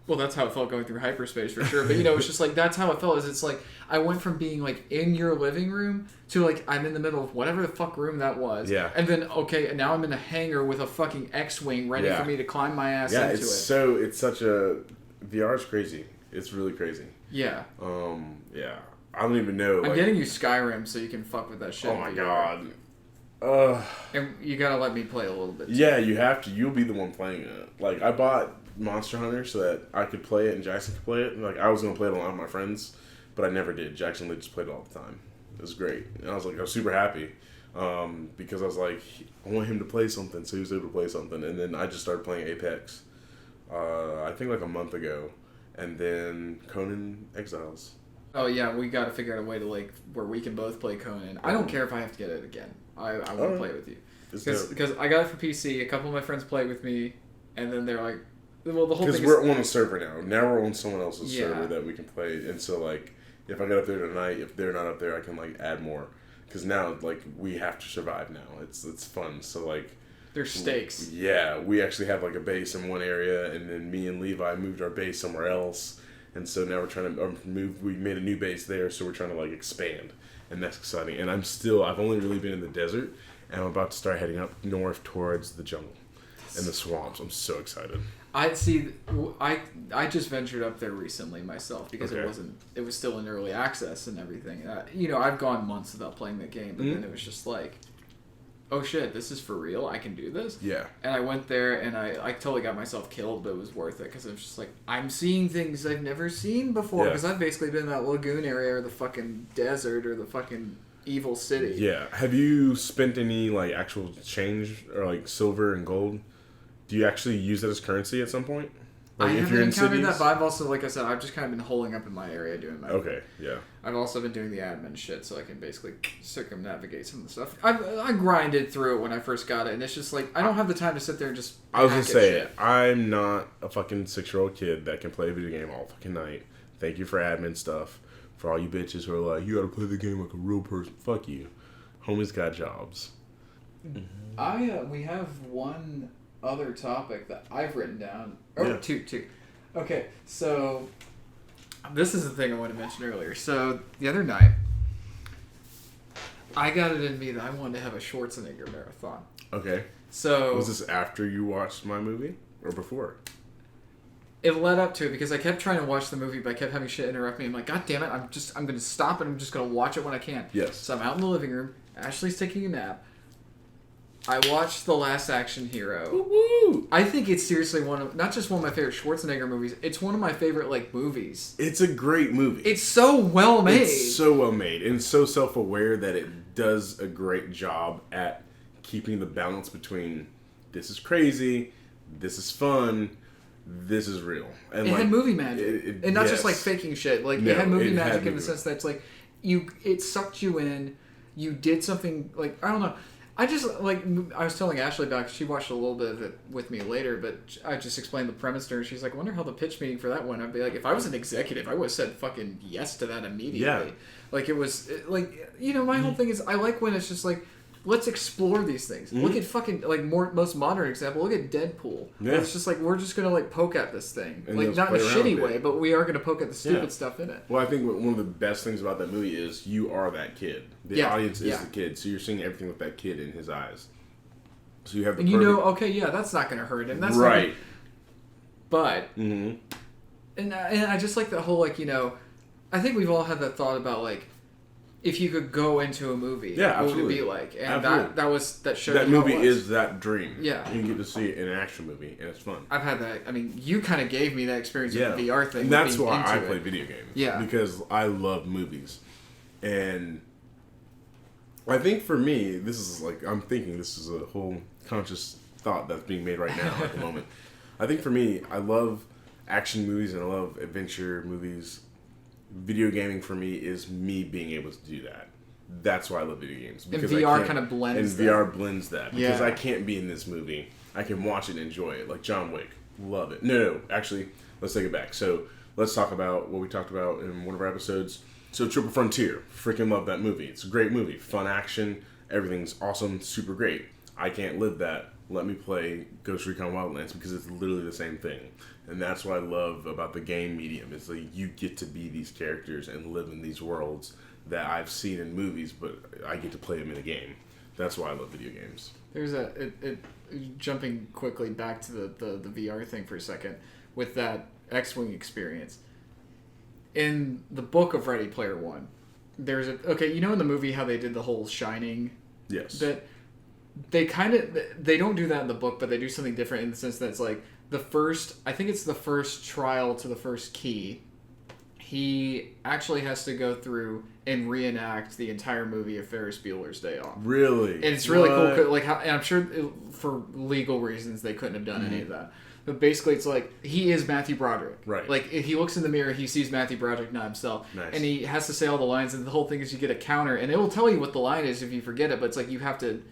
well, that's how it felt going through hyperspace for sure. But it's just like that's how it felt. Is it's like I went from being like in your living room to like I'm in the middle of whatever the fuck room that was. Yeah. And then now I'm in a hangar with a fucking X-wing ready for me to climb my ass into it. It's such a VR is crazy. It's really crazy. Yeah. Yeah. I don't even know. I'm getting you Skyrim so you can fuck with that shit. Oh my god. And you gotta let me play a little bit. Yeah, you have to. You'll be the one playing it. Like I bought Monster Hunter so that I could play it and Jackson could play it. Like I was gonna play it along with my friends, but I never did. Jackson just played it all the time. It was great, and I was super happy because I was like, I want him to play something, so he was able to play something, and then I just started playing Apex. I think like a month ago, and then Conan Exiles. Oh yeah, we got to figure out a way to like where we can both play Conan. I don't care if I have to get it again. I want to play it with you because I got it for PC. A couple of my friends play it with me, and then they're like, well, the whole thing is... Because we're on a server now. Now we're on someone else's server that we can play. And so, like, if I get up there tonight, if they're not up there, I can, like, add more. Because now, like, we have to survive now. It's fun. So, like... There's stakes. Yeah. We actually have, like, a base in one area, and then me and Levi moved our base somewhere else. And so now we're trying to move... We made a new base there, so we're trying to, like, expand. And that's exciting. And I've only really been in the desert, and I'm about to start heading up north towards the jungle and the swamps. I'm so excited. I see. I just ventured up there recently myself because it was still in early access and everything. I've gone months without playing the game, but then it was just like, oh shit, this is for real. I can do this. Yeah. And I went there and I totally got myself killed, but it was worth it because it was just like I'm seeing things I've never seen before because I've basically been in that Lagoon area or the fucking desert or the fucking evil city. Yeah. Have you spent any like actual change or like silver and gold? Do you actually use that as currency at some point? Like I haven't encountered that, but I've also, like I said, I've just kind of been holding up in my area doing my... Okay, yeah. I've also been doing the admin shit, so I can basically circumnavigate some of the stuff. I grinded through it when I first got it, and it's just like, I don't have the time to sit there and just I was going to say, I'm not a fucking 6-year-old kid that can play a video game all fucking night. Thank you for admin stuff. For all you bitches who are like, you gotta play the game like a real person. Fuck you. Homie's got jobs. We have one... other topic that I've written down. Two. Okay, so this is the thing I wanted to mention earlier. So the other night, I got it in me that I wanted to have a Schwarzenegger marathon. Okay. So was this after you watched my movie or before? It led up to it because I kept trying to watch the movie, but I kept having shit interrupt me. I'm like, God damn it! I'm going to stop and I'm just going to watch it when I can. Yes. So I'm out in the living room. Ashley's taking a nap. I watched The Last Action Hero. Woo-woo! I think it's seriously not just one of my favorite Schwarzenegger movies, it's one of my favorite, movies. It's a great movie. It's so well made. It's so well made and so self-aware that it does a great job at keeping the balance between this is crazy, this is fun, this is real. And it had movie magic. And not just, faking shit. It had movie magic in the sense that it's it sucked you in, you did something, I don't know. I just, I was telling Ashley about, she watched a little bit of it with me later, but I just explained the premise to her. She's like, I wonder how the pitch meeting for that went. I'd be like, if I was an executive, I would have said fucking yes to that immediately. Yeah. It was, my whole thing is, I like when it's just let's explore these things. Mm-hmm. Look at fucking, most modern example, look at Deadpool. Yeah. It's just we're just going to, poke at this thing. And not in a shitty way, but we are going to poke at the stupid stuff in it. Well, I think one of the best things about that movie is you are that kid. The audience is the kid, so you're seeing everything with that kid in his eyes. So you have the that's not going to hurt him. That's right. But, and I just like the whole, I think we've all had that thought about, if you could go into a movie, what would it be like? And that showed that movie is that dream. Yeah. You get to see it in an action movie, and it's fun. I've had that. I mean, you kind of gave me that experience with the VR thing. And that's why I play video games. Yeah. Because I love movies. And I think for me, I'm thinking this is a whole conscious thought that's being made right now at the moment. I think for me, I love action movies and I love adventure movies. Video gaming for me is me being able to do that. That's why I love video games. Because VR kind of blends that. And VR blends that. Because I can't be in this movie. I can watch it and enjoy it. Like John Wick. Love it. No. Actually, let's take it back. So, let's talk about what we talked about in one of our episodes. So, Triple Frontier. Freaking love that movie. It's a great movie. Fun action. Everything's awesome. Super great. I can't live that. Let me play Ghost Recon Wildlands because it's literally the same thing. And that's what I love about the game medium. It's you get to be these characters and live in these worlds that I've seen in movies, but I get to play them in a game. That's why I love video games. There's jumping quickly back to the VR thing for a second with that X-Wing experience. In the book of Ready Player One, there's in the movie how they did the whole Shining bit? They don't do that in the book, but they do something different in the sense that it's I think it's the first trial to the first key. He actually has to go through and reenact the entire movie of Ferris Bueller's Day Off. Really? And it's really cool. And I'm sure for legal reasons they couldn't have done any of that. But basically, it's he is Matthew Broderick. Right. If he looks in the mirror, he sees Matthew Broderick, not himself. Nice. And he has to say all the lines, and the whole thing is you get a counter, and it will tell you what the line is if you forget it, but it's you have to...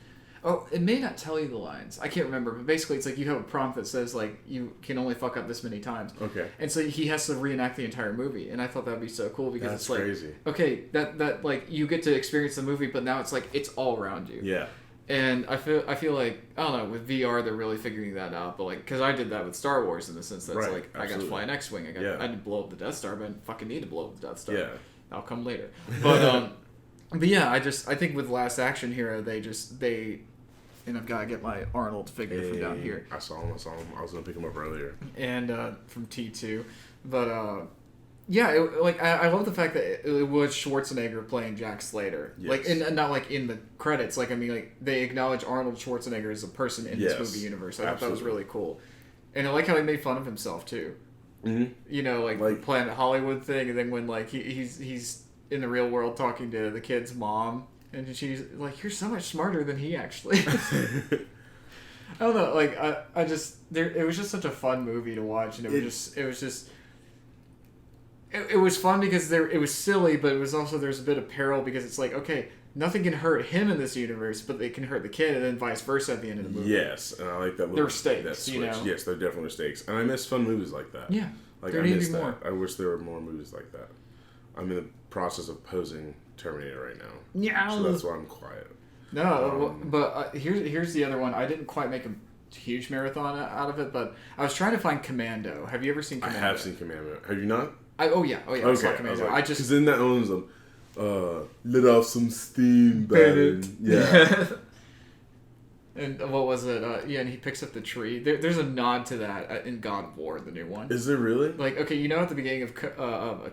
Oh, it may not tell you the lines. I can't remember, but basically it's you have a prompt that says you can only fuck up this many times. Okay. And so he has to reenact the entire movie, and I thought that'd be so cool because that's it's crazy. Okay, that you get to experience the movie, but now it's it's all around you. Yeah. And I feel I don't know, with VR they're really figuring that out, but because I did that with Star Wars in the sense that I got to fly an X-wing, I didn't blow up the Death Star, but I didn't fucking need to blow up the Death Star. Yeah. That'll come later. But yeah, I think with Last Action Hero they and I've got to get my Arnold figure from down here. I saw him. I was gonna pick him up earlier. And from T2, but yeah, I love the fact that it was Schwarzenegger playing Jack Slater. Yes. Like, and not like in the credits. Like, I mean, like they acknowledge Arnold Schwarzenegger as a person in this movie universe. I thought that was really cool, and I like how he made fun of himself too. Mm-hmm. You know, like Planet Hollywood thing, and then when like he's in the real world talking to the kid's mom, and she's like, "You're so much smarter than he actually." I don't know, like I just it was just such a fun movie to watch, and it was fun because it was silly, but it was also there's a bit of peril because it's like, okay, nothing can hurt him in this universe, but they can hurt the kid, and then vice versa at the end of the movie. Yes, and I like that. There were stakes, you know. Yes, there definitely were stakes, and I miss fun movies like that. Yeah, like there I need miss to be that. more. I wish there were more movies like that. I'm in the process of posing Terminator right now. Yeah, so that's why I'm quiet. No, but here's the other one. I didn't quite make a huge marathon out of it, but I was trying to find Commando. Have you ever seen Commando? I have seen Commando. Have you not? Oh yeah. Okay. I saw Commando. Because then that owns them. Lit off some steam, Bennett. Yeah. And what was it? Yeah, and he picks up the tree. There's a nod to that in God of War, the new one. Is there really? Like, okay, you know at the beginning of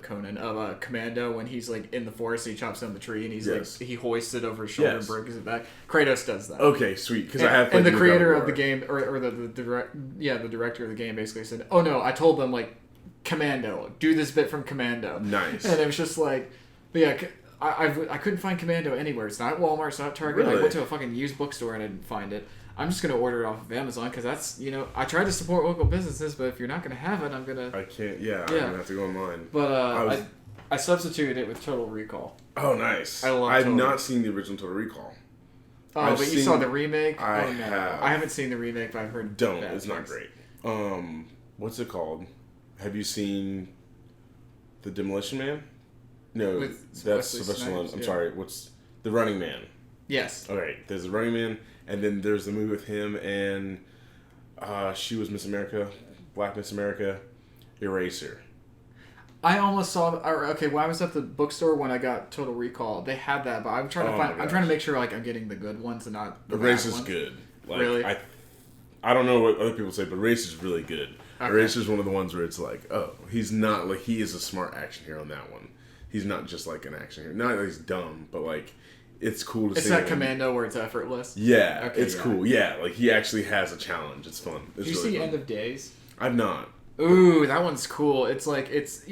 Commando, when he's like in the forest, he chops down the tree and he's like he hoists it over his shoulder and breaks it back. Kratos does that. Okay, sweet. Because I have. And the creator of the game, or the director of the game, basically said, "Oh no, I told them like Commando, do this bit from Commando." Nice. And it was just like, but yeah. I couldn't find Commando anywhere. It's not at Walmart. It's not at Target. Really? I went to a fucking used bookstore and I didn't find it. I'm just going to order it off of Amazon because that's, you know, I try to support local businesses, but if you're not going to have it, I'm going to... I can't, I'm going to have to go online. But I substituted it with Total Recall. Oh, nice. I've not seen the original Total Recall. Oh, but you saw the remake? I have. I haven't seen the remake, but I've heard it's not great. What's it called? Have you seen The Demolition Man? No, that's Sylvester Stallone. I'm sorry. What's The Running Man? Yes. Okay, there's The Running Man, and then there's the movie with him and she was Miss America, Black Miss America, Eraser. I almost saw. When I was at the bookstore when I got Total Recall, they had that, but I'm trying to find. I'm trying to make sure like I'm getting the good ones and not the Eraser's bad ones. good. Like, really? I don't know what other people say, but Eraser's really good. Okay. Eraser's one of the ones where it's like, oh, he's not like he is a smart action hero in that one. He's not just like an action hero. Not that he's dumb, but like it's cool to see. It's that Commando where it's effortless. Yeah, okay, it's cool. Yeah, like he actually has a challenge. It's fun. It's Did you really see fun. End of Days? I've not. Ooh, that one's cool. It's like it's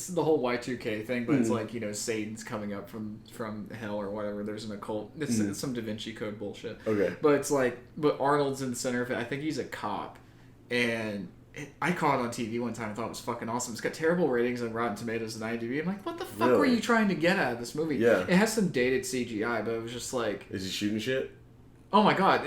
the whole Y2K thing, but it's like, you know, Satan's coming up from hell or whatever. There's an occult. It's some Da Vinci Code bullshit. Okay. But it's like, but Arnold's in the center of it. I think he's a cop, and I caught it on TV one time. I thought it was fucking awesome. It's got terrible ratings on Rotten Tomatoes and IMDb. I'm like, what the fuck were you trying to get out of this movie? Yeah. It has some dated CGI, but it was just like, is he shooting shit? Oh my god!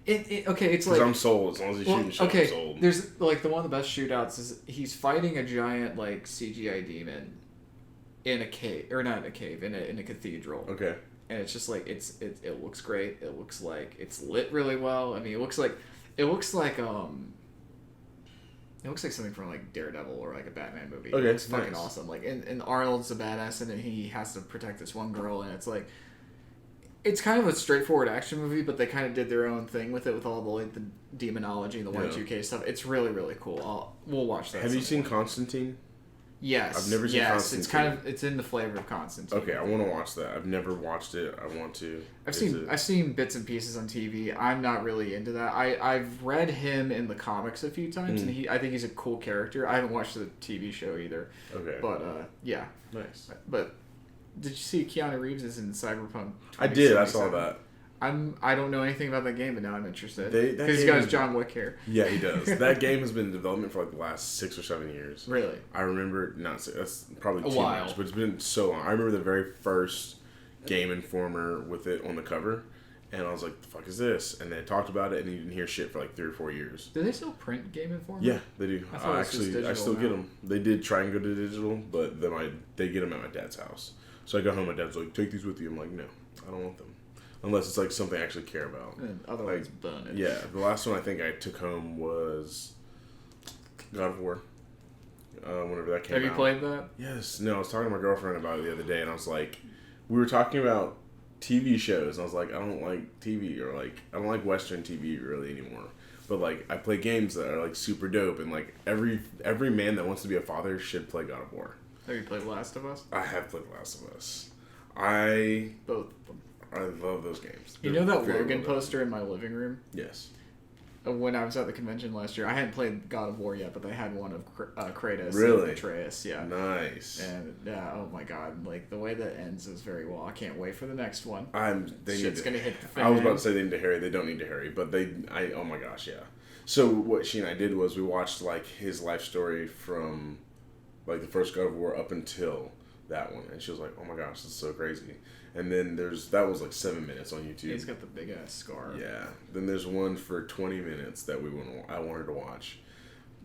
It's like I'm sold as long as he's shooting shit. Okay, I'm sold. there's like one of the best shootouts is he's fighting a giant like CGI demon in a cave, or not in a cave, in a cathedral. Okay. And it's just like it looks great. It looks like it's lit really well. I mean, it looks like something from like Daredevil or like a Batman movie. Okay, It's fucking awesome. Like, and Arnold's a badass, and he has to protect this one girl, and it's like, it's kind of a straightforward action movie, but they kind of did their own thing with it, with all the like the demonology and the Y2K stuff. It's really, really cool. We'll watch that. Have you seen Constantine? Yes. I've never seen Constantine. It's in the flavor of Constantine. Okay, I want to watch that. I've never watched it. I want to. I've seen bits and pieces on TV. I'm not really into that. I've read him in the comics a few times, and I think he's a cool character. I haven't watched the TV show either. Okay. But yeah. Nice. But did you see Keanu Reeves is in Cyberpunk 2077? I did. I saw that. I don't know anything about that game, but now I'm interested. Because he's got his John Wick hair. Yeah, he does. That game has been in development for like the last 6 or 7 years. Really? I remember, that's probably too while. much, but it's been so long. I remember the very first Game Informer with it on the cover, and I was like, the fuck is this? And they talked about it, and you didn't hear shit for like 3 or 4 years. Do they still print Game Informer? Yeah, they do. I still get them. They did try and go to digital, but then they get them at my dad's house. So I got home, my dad's like, take these with you. I'm like, no, I don't want them. Unless it's like something I actually care about. And otherwise, burn it. Yeah, the last one I think I took home was God of War. Whenever that came out. Have you played that? Yes. No, I was talking to my girlfriend about it the other day, and I was like, we were talking about TV shows. And I was like, I don't like TV, or like I don't like Western TV really anymore. But like I play games that are like super dope, and like every man that wants to be a father should play God of War. Have you played Last of Us? I have played Last of Us. Both of them. I love those games. You know that Logan poster in my living room? Yes. When I was at the convention last year, I hadn't played God of War yet, but they had one of Kratos really? and Atreus, yeah. Nice. And yeah, oh my god, like the way that ends is very well. I can't wait for the next one. Shit's gonna hit the fan. I was about to say they need to hurry. They don't need to hurry, but oh my gosh, yeah. So what she and I did was we watched like his life story from like the first God of War up until that one, and she was like, "Oh my gosh, this is so crazy." And then that was like 7 minutes on YouTube. He's got the big ass scar. Yeah. Then there's one for 20 minutes that I wanted to watch.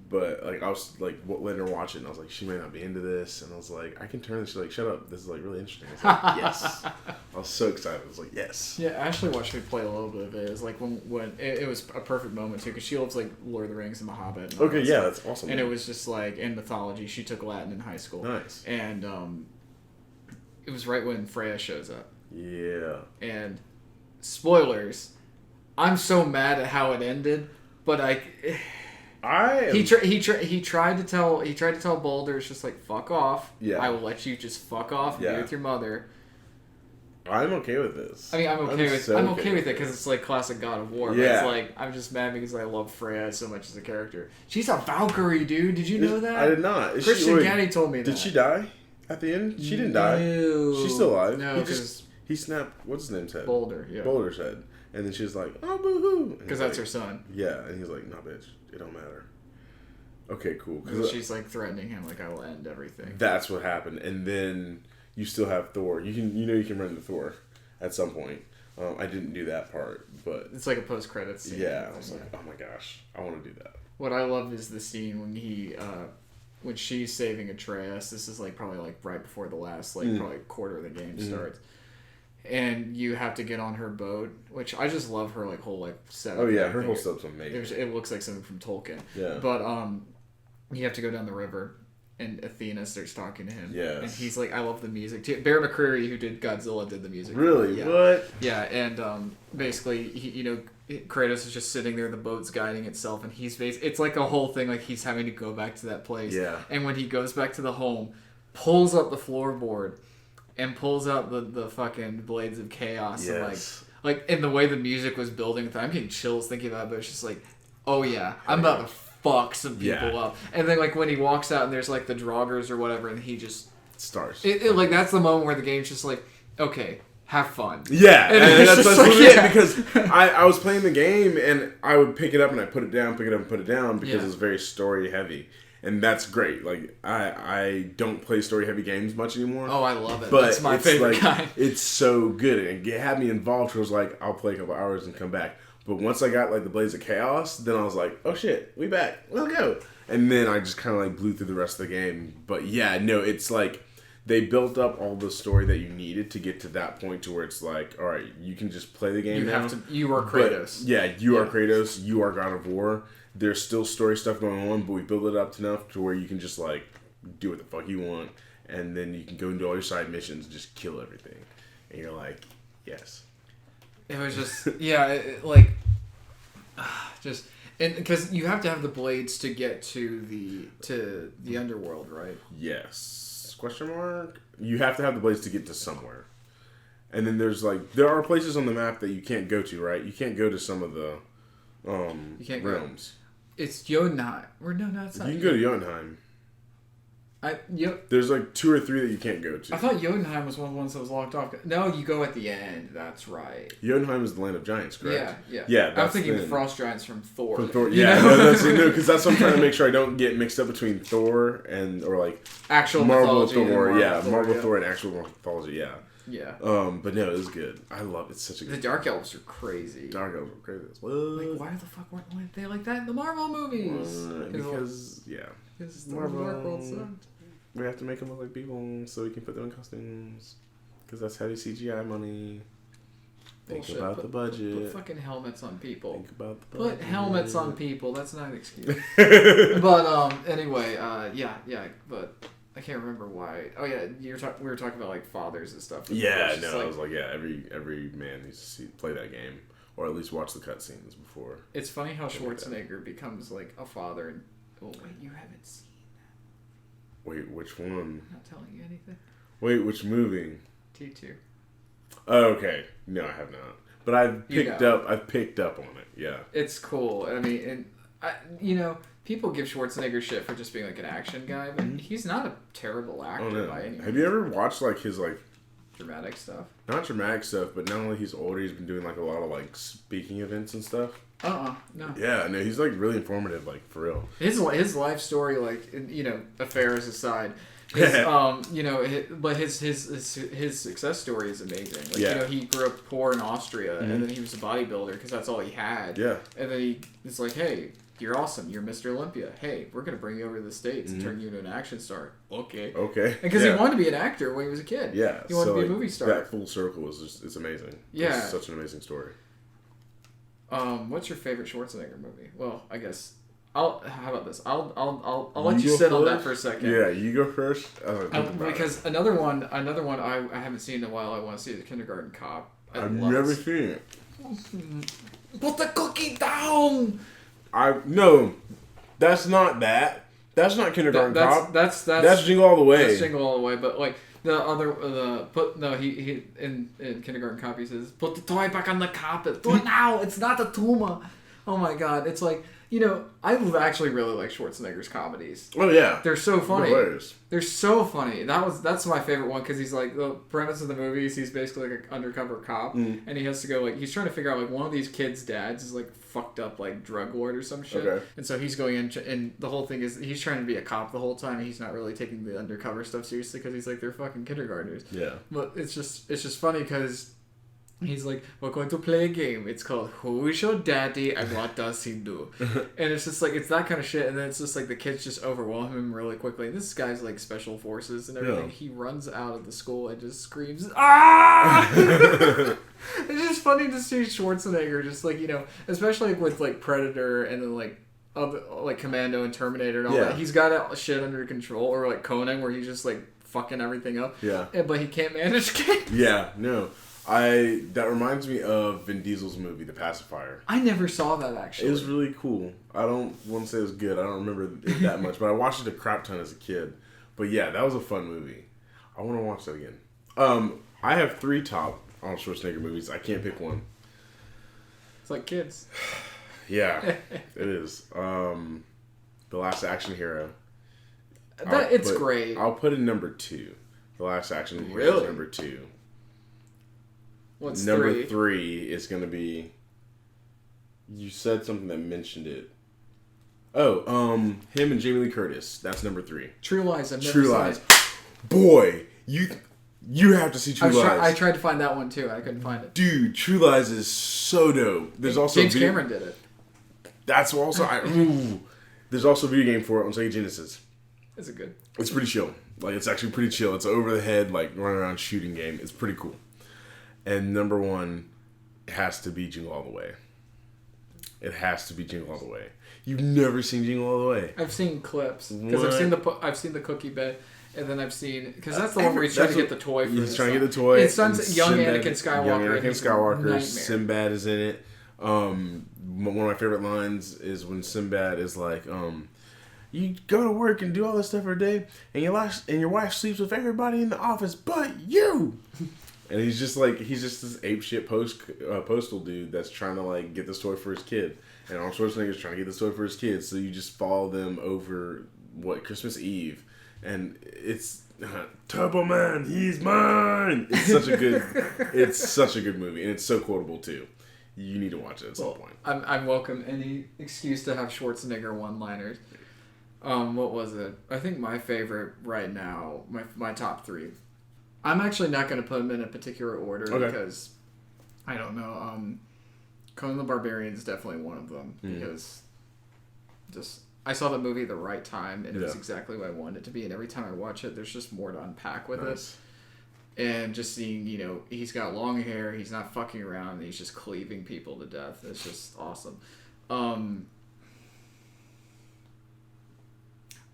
But like I was like letting her watch it, and I was like, she may not be into this, and I was like, I can turn this. She's like, shut up, this is like really interesting. I was like, yes. I was so excited. I was like, yes. Yeah, Ashley watched me play a little bit of it. It was like when it was a perfect moment too, because she loves like Lord of the Rings and The Hobbit. And okay, yeah, that's awesome. And it was just like in mythology. She took Latin in high school. Nice. And it was right when Freya shows up. Yeah. And spoilers, I'm so mad at how it ended, but he tried to tell Boulder, it's just like, fuck off. Yeah. I will let you just fuck off and be with your mother. I'm okay with this. I mean, I'm okay with it because it's like classic God of War. But it's like I'm just mad because I love Freya so much as a character. She's a Valkyrie, dude. Did you know that? I did not. Christian Gaddy told me that. Did she die at the end? She didn't die. She's still alive. No, because he snapped what's his name's head? Boulder. Yeah. Boulder's head, and then she's like, oh boo hoo, because that's her son. Yeah, and he's like, nah, bitch, it don't matter. Okay, cool. Because she's like threatening him, like I will end everything. That's what happened, and then you still have Thor. You can run to Thor at some point. I didn't do that part, but it's like a post-credits scene. Yeah, I was like, oh my gosh, I want to do that. What I love is the scene when she's saving Atreus. This is like probably like right before the last probably quarter of the game starts. And you have to get on her boat, which I just love her like whole like setup. Oh yeah, her whole setup's amazing. It looks like something from Tolkien. Yeah. But you have to go down the river, and Athena starts talking to him. Yes. And he's like, I love the music too. Bear McCreary, who did Godzilla, did the music. Really? Yeah. What? Yeah, and basically, Kratos is just sitting there, the boat's guiding itself, and it's like a whole thing, like he's having to go back to that place. Yeah. And when he goes back to the home, pulls up the floorboard, and pulls out the fucking blades of chaos. Yes. And like in the way the music was building, I'm getting chills thinking about it, but it's just like, oh yeah, I'm about to fuck some people up. And then like when he walks out and there's like the Draugrs or whatever, and he just starts. Like that's the moment where the game's just like, okay, have fun. Yeah, and that's like, it, because I was playing the game and I would pick it up and I put it down, pick it up and put it down because it's very story heavy. And that's great. Like I don't play story heavy games much anymore. Oh, I love it. But that's my favorite kind. It's so good, and it had me involved. I was like, I'll play a couple hours and come back. But once I got like the Blades of Chaos, then I was like, oh shit, we back. We'll go. And then I just kind of like blew through the rest of the game. But yeah, no, it's like they built up all the story that you needed to get to that point to where it's like, all right, you can just play the game now. You are Kratos. But, you are Kratos. You are God of War. There's still story stuff going on, but we built it up enough to where you can just like do what the fuck you want, and then you can go into all your side missions and just kill everything. And you're like, yes. It was just just and because you have to have the blades to get to the underworld, right? Yes. Question mark. You have to have the blades to get to somewhere, and then there are places on the map that you can't go to, right? You can't go to some of the you can't realms. It's Jotunheim. No, it's not. You can go to Jotunheim. There's like 2 or 3 that you can't go to. I thought Jotunheim was one of the ones that was locked off. No, you go at the end. That's right. Jotunheim is the land of giants, correct? Yeah. I'm thinking frost giants from Thor. Yeah, because that's what I'm trying to make sure I don't get mixed up between Thor or like actual Marvel mythology. Thor. Marvel Thor and actual mythology. Yeah. Yeah. But no, it was good. I love it. It's such a good. The Dark Elves are crazy. Dark Elves are crazy. Like, why the fuck weren't they like that in the Marvel movies? Because Marvel Dark World sucked. We have to make them look like people so we can put them in costumes. Because that's heavy CGI money. Think about the budget. Put fucking helmets on people. Think about the budget. Put helmets on people. That's not an excuse. But anyway, but I can't remember why. Oh yeah, we were talking about like fathers and stuff. Yeah, no, I was like, yeah, every man needs to play that game, or at least watch the cutscenes before. It's funny how Schwarzenegger becomes like a father. And oh wait, you haven't seen that? Wait, which one? I'm not telling you anything. Wait, which movie? T2. Oh, okay, no, I have not. But I've picked up on it. Yeah, it's cool. I mean, and people give Schwarzenegger shit for just being like an action guy, but he's not a terrible actor by any means. Have you ever watched like his like dramatic stuff? Not dramatic stuff, but not only he's older, he's been doing like a lot of like speaking events and stuff. No. Yeah, no, he's like really informative, like for real. His life story, like affairs aside. But his success story is amazing. Like, he grew up poor in Austria, and then he was a bodybuilder because that's all he had. Yeah. And then he's like, hey, you're awesome. You're Mr. Olympia. Hey, we're going to bring you over to the States and turn you into an action star. Okay. Because he wanted to be an actor when he was a kid. Yeah. He wanted to be a movie star. That full circle it's amazing. Yeah. It's such an amazing story. What's your favorite Schwarzenegger movie? Well, I guess... how about this? I'll let you sit on that for a second. Yeah, you go first. Because another one I haven't seen in a while. I want to see the Kindergarten Cop. I've never seen it. Put the cookie down. No, that's not that. That's not Kindergarten Cop. That's Jingle All the Way. That's Jingle All the Way. But like he in Kindergarten Cop he says, put the toy back on the carpet. Do it now. It's not a tumor. Oh my god. It's like. I actually really like Schwarzenegger's comedies. Oh yeah, they're so funny. Hilarious. They're so funny. That's my favorite one because he's like the premise of the movie is he's basically like an undercover cop and he has to go he's trying to figure out like one of these kids' dads is like fucked up like drug lord or some shit, and so he's going in and the whole thing is he's trying to be a cop the whole time and he's not really taking the undercover stuff seriously because he's like they're fucking kindergartners. Yeah, but it's just funny because. He's like, we're going to play a game. It's called Who is Your Daddy and What Does He Do? And it's just like, it's that kind of shit. And then it's just like the kids just overwhelm him really quickly. And this guy's like special forces and everything. Yeah. He runs out of the school and just screams, ah! It's just funny to see Schwarzenegger just like, especially with like Predator and then like Commando and Terminator and all that. He's got shit under control. Or like Conan where he's just like fucking everything up. Yeah. But he can't manage games. Yeah, no. That reminds me of Vin Diesel's movie, The Pacifier. I never saw that, actually. It was really cool. I don't want to say it was good. I don't remember it that much, but I watched it a crap ton as a kid. But yeah, that was a fun movie. I want to watch that again. I have 3 top Arnold Schwarzenegger movies. I can't pick one. It's like kids. Yeah, it is. The Last Action Hero. It's great. I'll put it number 2. The Last Action Hero is number 2. What's number 3 is going to be... You said something that mentioned it. Oh, him and Jamie Lee Curtis. That's number 3. True Lies. True Lies. Boy, you have to see True Lies. I tried to find that one too. I couldn't find it. Dude, True Lies is so dope. There's also James Cameron did it. That's also... There's also a video game for it on Sega Genesis. Is it good? It's pretty chill. Like, it's actually pretty chill. It's an over-the-head, like, run-around shooting game. It's pretty cool. And number 1 has to be Jingle All the Way. It has to be Jingle All the Way. You've never seen Jingle All the Way? I've seen clips because I've seen the cookie bit, and then I've seen because that's the one where he's trying to get the toy. He's trying to get the toy. It's young Anakin Skywalker. Young Anakin Skywalker. Sinbad is in it. One of my favorite lines is when Sinbad is like, "You go to work and do all this stuff every day, and your wife sleeps with everybody in the office but you." And he's just this apeshit postal dude that's trying to like get this toy for his kid. And Arnold Schwarzenegger's trying to get this toy for his kid. So you just follow them over Christmas Eve, and it's Turbo Man, he's mine. It's such a good movie, and it's so quotable too. You need to watch it at some point. I'm welcome any excuse to have Schwarzenegger one-liners. What was it? I think my favorite right now, my top 3. I'm actually not going to put them in a particular order because I don't know. Conan the Barbarian is definitely one of them because I saw the movie at the right time and it was exactly what I wanted it to be. And every time I watch it, there's just more to unpack with it. And just seeing, he's got long hair, he's not fucking around, and he's just cleaving people to death. It's just awesome.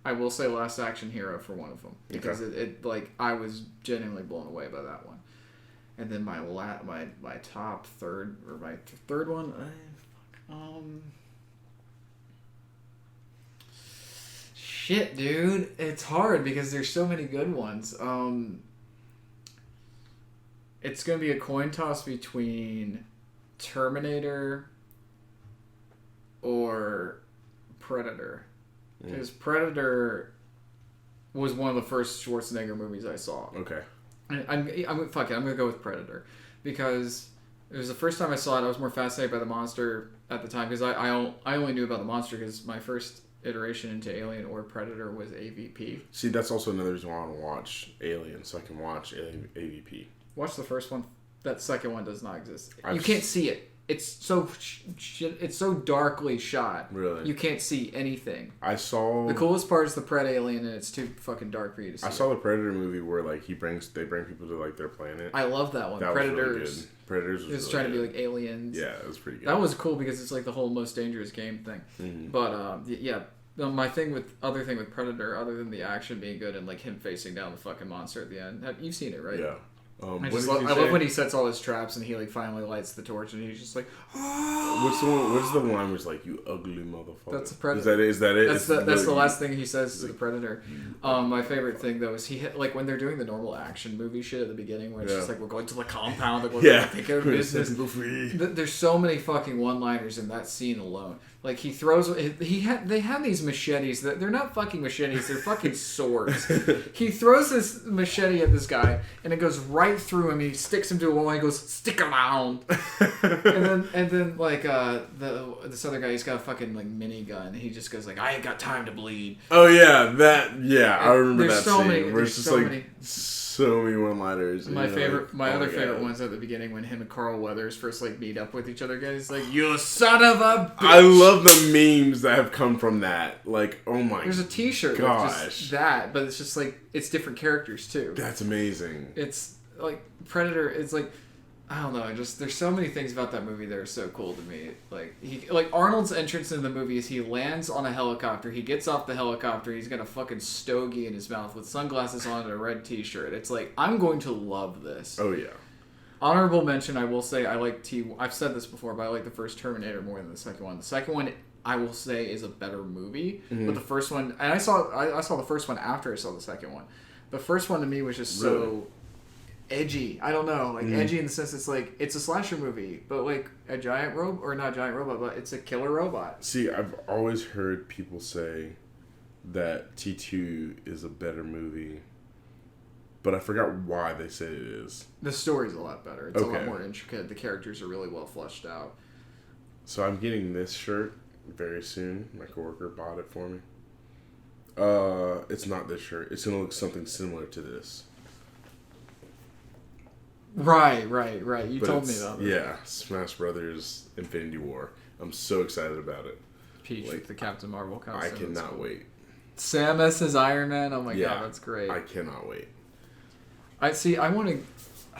I will say Last Action Hero for one of them because it like I was genuinely blown away by that one. And then my top third or my third one, shit, dude, it's hard because there's so many good ones. It's gonna be a coin toss between Terminator or Predator. Because Predator was one of the first Schwarzenegger movies I saw. Okay. And I'm gonna go with Predator because it was the first time I saw it. I was more fascinated by the monster at the time because I only knew about the monster because my first iteration into Alien or Predator was AVP. See, that's also another reason why I want to watch Alien, so I can watch Alien AVP. Watch the first one. That second one does not exist. You can't see it. It's so it's so darkly shot. Really? You can't see anything. I saw... The coolest part is the Pred Alien, and it's too fucking dark for you to see. I saw the Predator movie where like they bring people to like their planet. I love that one. That Predators. was really good. Predators was really trying good. to be like aliens. Yeah, it was pretty good. That was cool because it's like the whole most dangerous game thing. Mm-hmm. But yeah, my other thing with Predator, other than the action being good and like him facing down the fucking monster at the end, you've seen it, right? Yeah. I love when he sets all his traps and he like finally lights the torch and he's just like, What's the line where it's like, you ugly motherfucker? That's the Predator. Is that it? That's the last thing he says to the Predator. My favorite thing though is like when they're doing the normal action movie shit at the beginning where it's just like we're going to the compound and we're going to take care of business. There's so many fucking one-liners in that scene alone. Like he throws they have these machetes that they're not fucking machetes, they're fucking swords. He throws this machete at this guy and it goes right through him. He sticks him to a wall and he goes, "Stick around." and then like this other guy, he's got a fucking like minigun. He just goes like, "I ain't got time to bleed." Oh yeah, I remember that so scene many, where it's just so like many. So many one-liners. My other favorite ones at the beginning when him and Carl Weathers first like meet up with each other. Guys, like, "You son of a bitch." I love the memes that have come from that. Like, oh my. There's a T-shirt gosh, with just that, but it's just like it's different characters too. That's amazing. It's like Predator. It's like I don't know. Just there's so many things about that movie that are so cool to me. Like Arnold's entrance into the movie is he lands on a helicopter. He gets off the helicopter. He's got a fucking stogie in his mouth with sunglasses on and a red T-shirt. It's like I'm going to love this. Oh yeah. Honorable mention. I will say I've said this before, but I like the first Terminator more than the second one. The second one I will say is a better movie, but the first one, and I saw the first one after I saw the second one. The first one to me was just so edgy. I don't know, like edgy in the sense it's like it's a slasher movie, but like a giant robot, or not giant robot, but it's a killer robot. See, I've always heard people say that T2 is a better movie, but I forgot why they say it is. The story's a lot better. It's a lot more intricate. The characters are really well fleshed out. So I'm getting this shirt very soon. My coworker bought it for me. It's not this shirt. It's gonna look something similar to this. Right. You told me about it. Yeah, Smash Brothers Infinity War. I'm so excited about it. Peach with the Captain Marvel costume. I cannot wait. Samus as Iron Man. Oh my god, that's great. I cannot wait. I want to.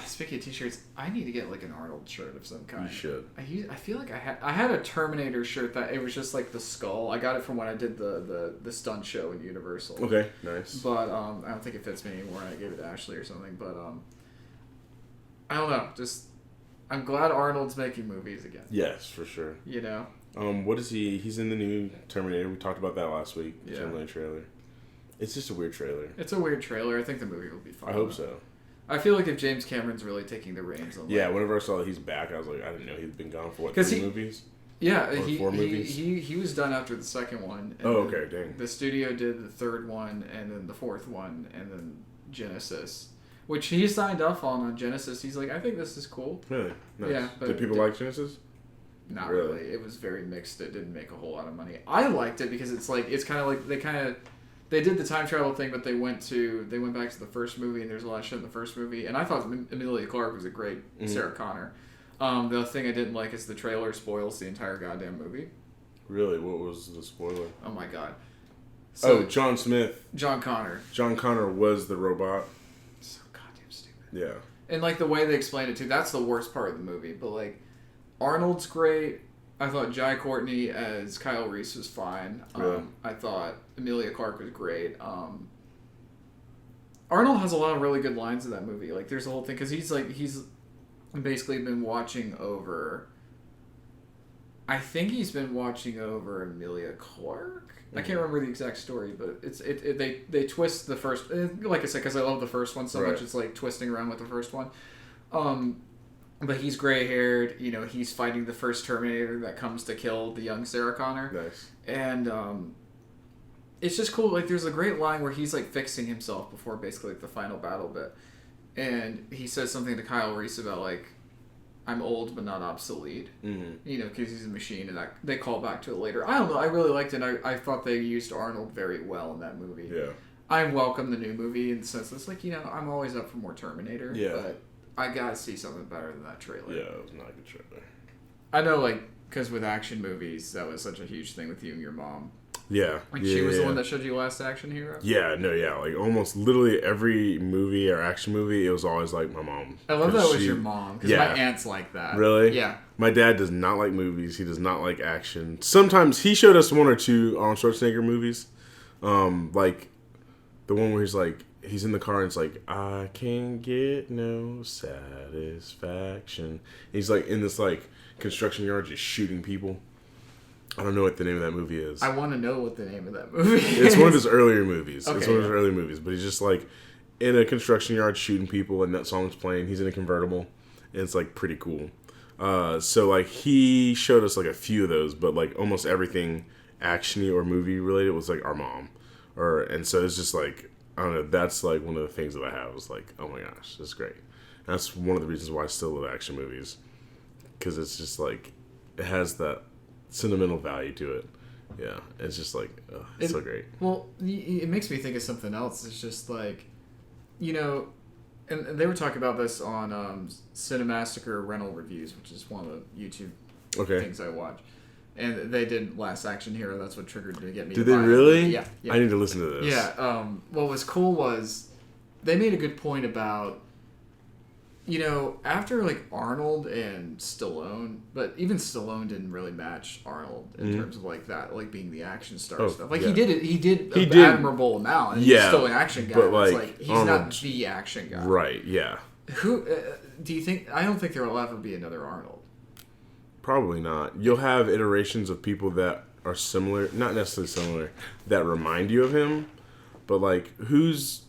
Speaking of T-shirts, I need to get like an Arnold shirt of some kind. You should. I feel like I had a Terminator shirt that it was just like the skull. I got it from when I did the stunt show in Universal. Okay, nice. But I don't think it fits me anymore. I gave it to Ashley or something. But I don't know. Just I'm glad Arnold's making movies again. Yes, for sure. You know. What is he? He's in the new Terminator. We talked about that last week. Yeah. Terminator trailer. It's just a weird trailer. It's a weird trailer. I think the movie will be fun. I hope so. I feel like if James Cameron's really taking the reins on whenever I saw that he's back, I was like, I didn't know he'd been gone for 3 movies? Yeah, or 4 movies? He was done after the second one. And okay, dang. The studio did the third one, and then the fourth one, and then Genysis, which he signed off on Genysis. He's like, I think this is cool. Really? Nice. Yeah. But did people like Genysis? Not really. It was very mixed. It didn't make a whole lot of money. I liked it because it's kind of like they did the time travel thing, but they went back to the first movie, and there's a lot of shit in the first movie. And I thought Emilia Clarke was a great Sarah Connor. The thing I didn't like is the trailer spoils the entire goddamn movie. Really? What was the spoiler? Oh my god. So, John Smith. John Connor. John Connor was the robot. So goddamn stupid. Yeah. And like the way they explained it too, that's the worst part of the movie. But like, Arnold's great. I thought Jai Courtney as Kyle Reese was fine. I thought Emilia Clarke was great. Arnold has a lot of really good lines in that movie. Like, there's a whole thing because he's basically been watching over. I think he's been watching over Emilia Clarke. I can't remember the exact story, but they twist the first. Like I said, because I love the first one so much, it's like twisting around with the first one. But he's gray haired. You know, he's fighting the first Terminator that comes to kill the young Sarah Connor. Nice. And it's just cool. Like, there's a great line where he's like fixing himself before basically like the final battle bit, and he says something to Kyle Reese about like, I'm old but not obsolete. Mm-hmm. You know, because he's a machine, and they call back to it later. I don't know. I really liked it. I thought they used Arnold very well in that movie. Yeah. I welcome the new movie in the sense that it's like, you know, I'm always up for more Terminator. Yeah. But I gotta see something better than that trailer. Yeah, it was not a good trailer. I know, like, because with action movies, that was such a huge thing with you and your mom. Yeah. Like, she was the one that showed you Last Action Hero? Yeah, no, yeah. Like, almost literally every movie or action movie, it was always, like, my mom. I love that it was your mom, because my aunt's like that. Really? Yeah. My dad does not like movies. He does not like action. Sometimes he showed us one or two Arnold Schwarzenegger movies. Like, the one where he's, like, he's in the car and it's like, I can't get no satisfaction. He's, like, in this, like, construction yard just shooting people. I don't know what the name of that movie is. I want to know what the name of that movie is. It's one of his earlier movies. Okay, it's one of his earlier movies. But he's just, like, in a construction yard shooting people, and that song's playing. He's in a convertible, and it's, like, pretty cool. So, like, he showed us, like, a few of those, but, like, almost everything action-y or movie-related was, like, our mom. And so it's just, like, I don't know, that's, like, one of the things that I have is, like, oh, my gosh, this is great. And that's one of the reasons why I still love action movies. Because it's just, like, it has that sentimental value to it. Yeah, it's just like, it's so great. Well, it makes me think of something else. It's just like, you know, and they were talking about this on Cinemassacre Rental Reviews, which is one of the YouTube things I watch. And they did Last Action Hero. That's what triggered to get me. Did they really? Yeah. I need to listen to this. Yeah. What was cool was they made a good point about, you know, after, like, Arnold and Stallone, but even Stallone didn't really match Arnold in terms of, like, that, like, being the action star stuff. Like, he did an admirable amount, and he's still an action guy, but, like, he's Arnold, not the action guy. Right, yeah. Who, do you think, I don't think there will ever be another Arnold. Probably not. You'll have iterations of people that are similar, not necessarily similar, that remind you of him, but, like, who's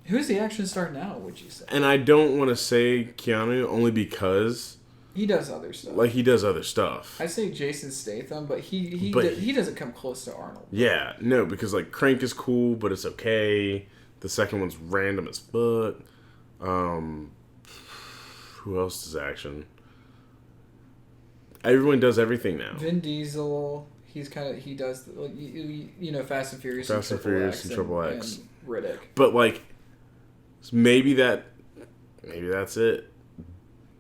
the action star now, would you say? And I don't want to say Keanu only because he does other stuff. Like, he does other stuff. I say Jason Statham, but he doesn't come close to Arnold. Yeah, no, because, like, Crank is cool, but it's okay. The second one's random as fuck. Who else does action? Everyone does everything now. Vin Diesel, he does, like, you know, Fast and Furious and Triple X. And Riddick. But, like, maybe that's it.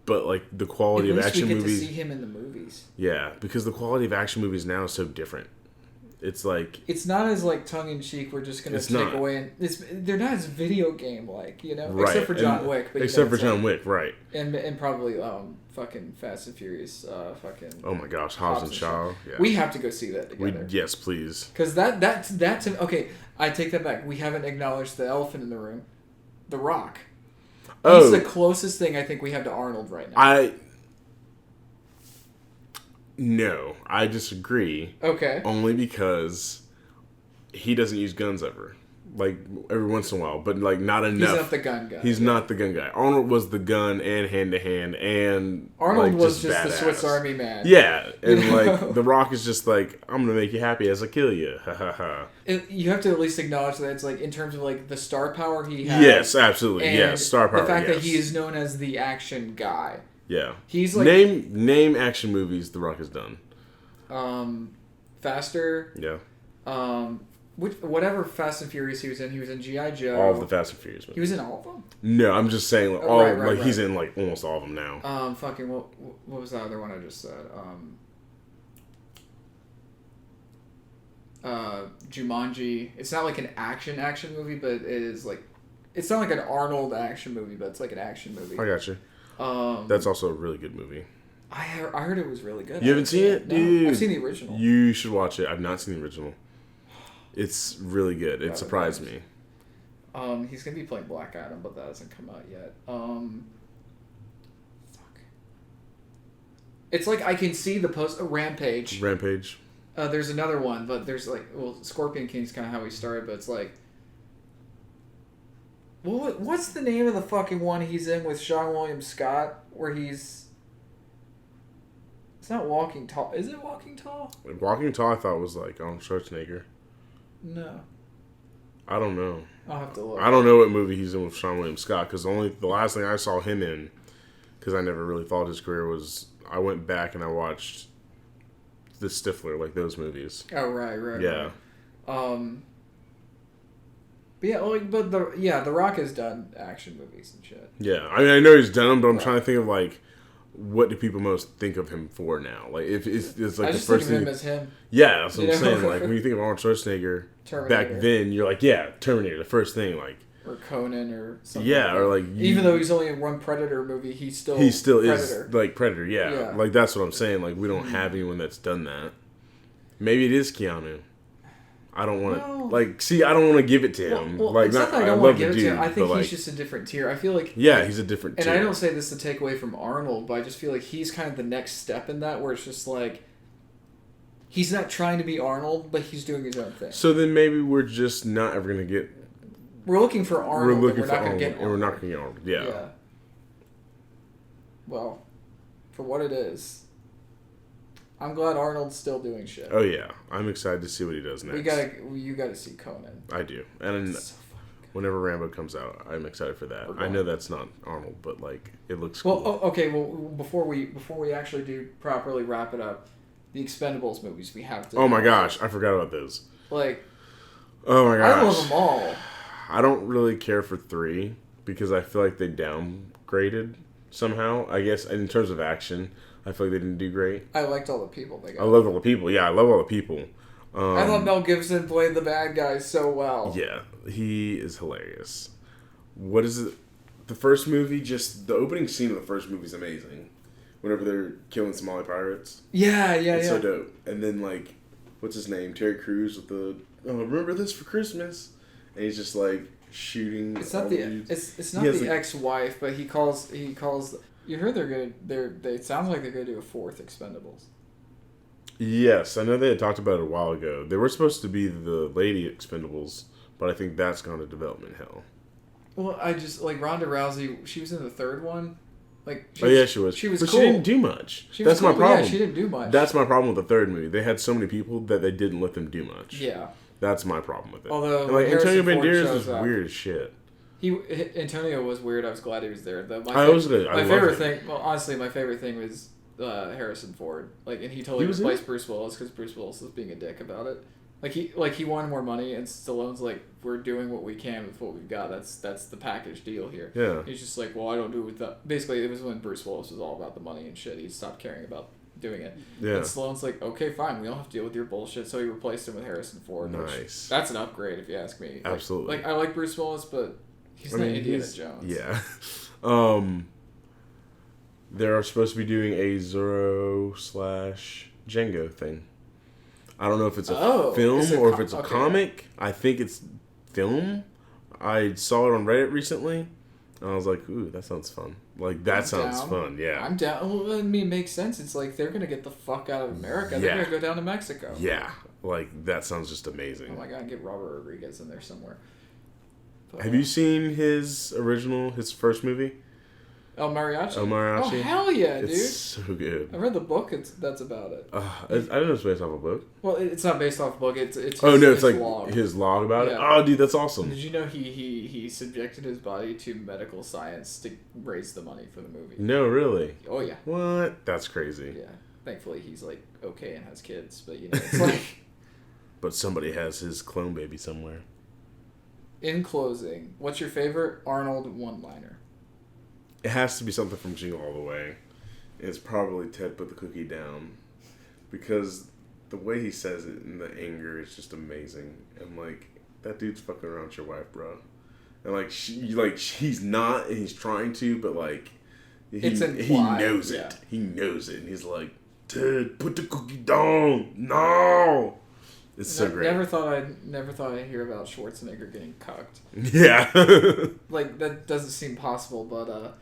But, like, the quality of action movies. At least we get to see him in the movies. Yeah, because the quality of action movies now is so different. It's like, it's not as, like, tongue in cheek. We're just gonna take away. They're not as video game like, you know, right. Except for John Wick. But except for John Wick, right? And probably fucking Fast and Furious, fucking. Oh my gosh, Hobbs and Shaw. Yeah. We have to go see that together. Yes, please. Because that's okay. I take that back. We haven't acknowledged the elephant in the room, The Rock. He's the closest thing I think we have to Arnold right now. No, I disagree. Okay. Only because he doesn't use guns ever. Like, every once in a while, but, like, not enough. He's not the gun guy. He's not the gun guy. Arnold was the gun and hand-to-hand and, Arnold, like, was just badass. the Swiss Army man. Yeah, and, like, The Rock is just like, I'm going to make you happy as I kill you. Ha ha ha. You have to at least acknowledge that it's, like, in terms of, like, the star power he has. Yes, absolutely. Yes, star power, the fact that he is known as the action guy. Yeah. He's, like... Name action movies The Rock has done. Faster. Yeah. Whatever Fast and Furious he was in G.I. Joe. All of the Fast and Furious movies. He was in all of them? No, I'm just saying, like, right. He's in, like, almost all of them now. What was the other one I just said? Jumanji. It's not like an action movie, but it is, like, it's not like an Arnold action movie, but it's like an action movie. I got you. That's also a really good movie. I heard it was really good. You haven't seen it? No, Dude. I've seen the original. You should watch it. I've not seen the original. It's really good. It surprised me. He's going to be playing Black Adam, but that hasn't come out yet. Fuck. It's like I can see the post... Rampage. Rampage. There's another one, but there's like... Well, Scorpion King's kind of how he started, but it's like... What's the name of the fucking one he's in with Sean William Scott, where he's... It's not Walking Tall. Is it Walking Tall? Walking Tall, I thought was like Arnold Schwarzenegger. No. I don't know. I'll have to look. I don't know what movie he's in with Sean William Scott, because the last thing I saw him in, because I never really followed his career, was I went back and I watched The Stifler, like those movies. Oh, right. Yeah. But yeah, The Rock has done action movies and shit. Yeah, I mean, I know he's done them, but I'm trying to think of like, what do people most think of him for now? Like, if it's like I the just first think of thing. him as him. Yeah, that's what I'm saying. Like, when you think of Arnold Schwarzenegger Terminator. back then, you're like, yeah, Terminator, the first thing, like. Or Conan or something. Yeah, or like. Even though he's only in one Predator movie, he still Predator. is Like Predator. Yeah, like that's what I'm saying. Like, we don't have anyone that's done that. Maybe it is Keanu. I don't want to I don't want to give it to him. Well, like, it's not that I don't want to give it to him. I think he's just a different tier. I feel like he's a different tier. And I don't say this to take away from Arnold, but I just feel like he's kind of the next step in that, where it's just like he's not trying to be Arnold, but he's doing his own thing. So then maybe we're just not ever going to get. We're looking for Arnold. We're not going to get Arnold. And we're not going to get Arnold. Yeah. Well, for what it is. I'm glad Arnold's still doing shit. Oh yeah, I'm excited to see what he does next. You gotta see Conan. I do, and whenever Rambo comes out, I'm excited for that. I know that's not Arnold, but like it looks cool. Well, okay. Well, before we actually do properly wrap it up, the Expendables movies we have to. Oh my gosh, I forgot about those. Like. Oh my gosh. I love them all. I don't really care for 3 because I feel like they downgraded somehow. I guess in terms of action. I feel like they didn't do great. I liked all the people they got. I love all the people. Yeah, I love all the people. I thought Mel Gibson played the bad guy so well. Yeah, he is hilarious. What is it? The first movie, just the opening scene of the first movie is amazing. Whenever they're killing Somali pirates. Yeah. It's so dope. And then, like, what's his name? Terry Crews with the, remember this for Christmas? And he's just, like, shooting. It's not the ex-wife, but he calls. You heard it sounds like they're gonna do a 4th Expendables. Yes, I know they had talked about it a while ago. They were supposed to be the Lady Expendables, but I think that's gone to development hell. Well, I just like Ronda Rousey. She was in the 3rd one. Like, she was. She was, but cool. She didn't do much. That's my problem. Yeah, she didn't do much. That's my problem with the 3rd movie. They had so many people that they didn't let them do much. Yeah, that's my problem with it. Although, like Antonio Banderas was weird as shit. Antonio was weird. I was glad he was there. My favorite thing. Well, honestly, my favorite thing was Harrison Ford. Like, and he totally replaced Bruce Willis because Bruce Willis was being a dick about it. He wanted more money, and Stallone's like, we're doing what we can with what we've got. That's the package deal here. Yeah. He's just like, well, I don't do it with that. Basically, it was when Bruce Willis was all about the money and shit. He stopped caring about doing it. Yeah. And Stallone's like, okay, fine, we don't have to deal with your bullshit. So he replaced him with Harrison Ford. Nice. That's an upgrade, if you ask me. Absolutely. I like Bruce Willis, but he's not Indiana Jones. Yeah. They're supposed to be doing a Zorro/Django thing. I don't know if it's a film or if it's a comic. I think it's film. I saw it on Reddit recently, and I was like, ooh, that sounds fun. Like, that sounds fun, yeah. I'm down. Well, I mean, it makes sense. It's like, they're going to get the fuck out of America. They're going to go down to Mexico. Yeah. Like, that sounds just amazing. Oh my god, get Robert Rodriguez in there somewhere. But, have you seen his first movie? El Mariachi? Oh, hell yeah, dude. It's so good. I read the book that's about it. I didn't know it's based off a book. Well, it's not based off a book. It's his, it's like log. His log about it? Oh, dude, that's awesome. Did you know he subjected his body to medical science to raise the money for the movie? No, really? Oh, yeah. What? That's crazy. Yeah. Thankfully, he's, like, okay and has kids, but, you know, it's like... But somebody has his clone baby somewhere. In closing, what's your favorite Arnold one-liner? It has to be something from Jingle All the Way. It's probably Ted Put the Cookie Down. Because the way he says it and the anger is just amazing. And, like, that dude's fucking around with your wife, bro. And, like, he's not, and he's trying to, but, like, It's implied. He knows it. Yeah. He knows it. And he's like, Ted, put the cookie down. No. It's so great. Never thought I'd hear about Schwarzenegger getting cucked. Yeah. Like, that doesn't seem possible, but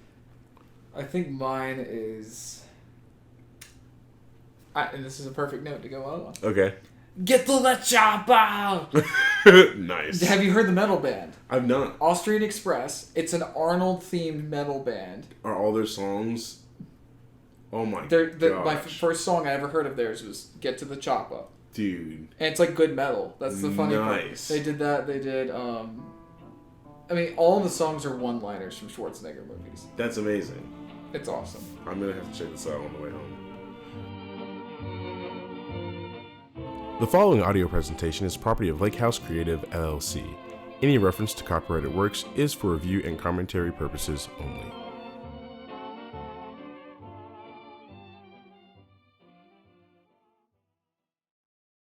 I think mine is... and this is a perfect note to go out on. Okay. Get to the chopper! Nice. Have you heard the metal band? I've not. Austrian Express. It's an Arnold-themed metal band. Are all their songs... Oh my My gosh. first song I ever heard of theirs was Get to the Chopper. Dude. And it's like good metal. That's the funny part. Nice. They did that. They did... I mean, all the songs are one-liners from Schwarzenegger movies. That's amazing. It's awesome. I'm going to have to check this out on the way home. The following audio presentation is property of Lake House Creative, LLC. Any reference to copyrighted works is for review and commentary purposes only.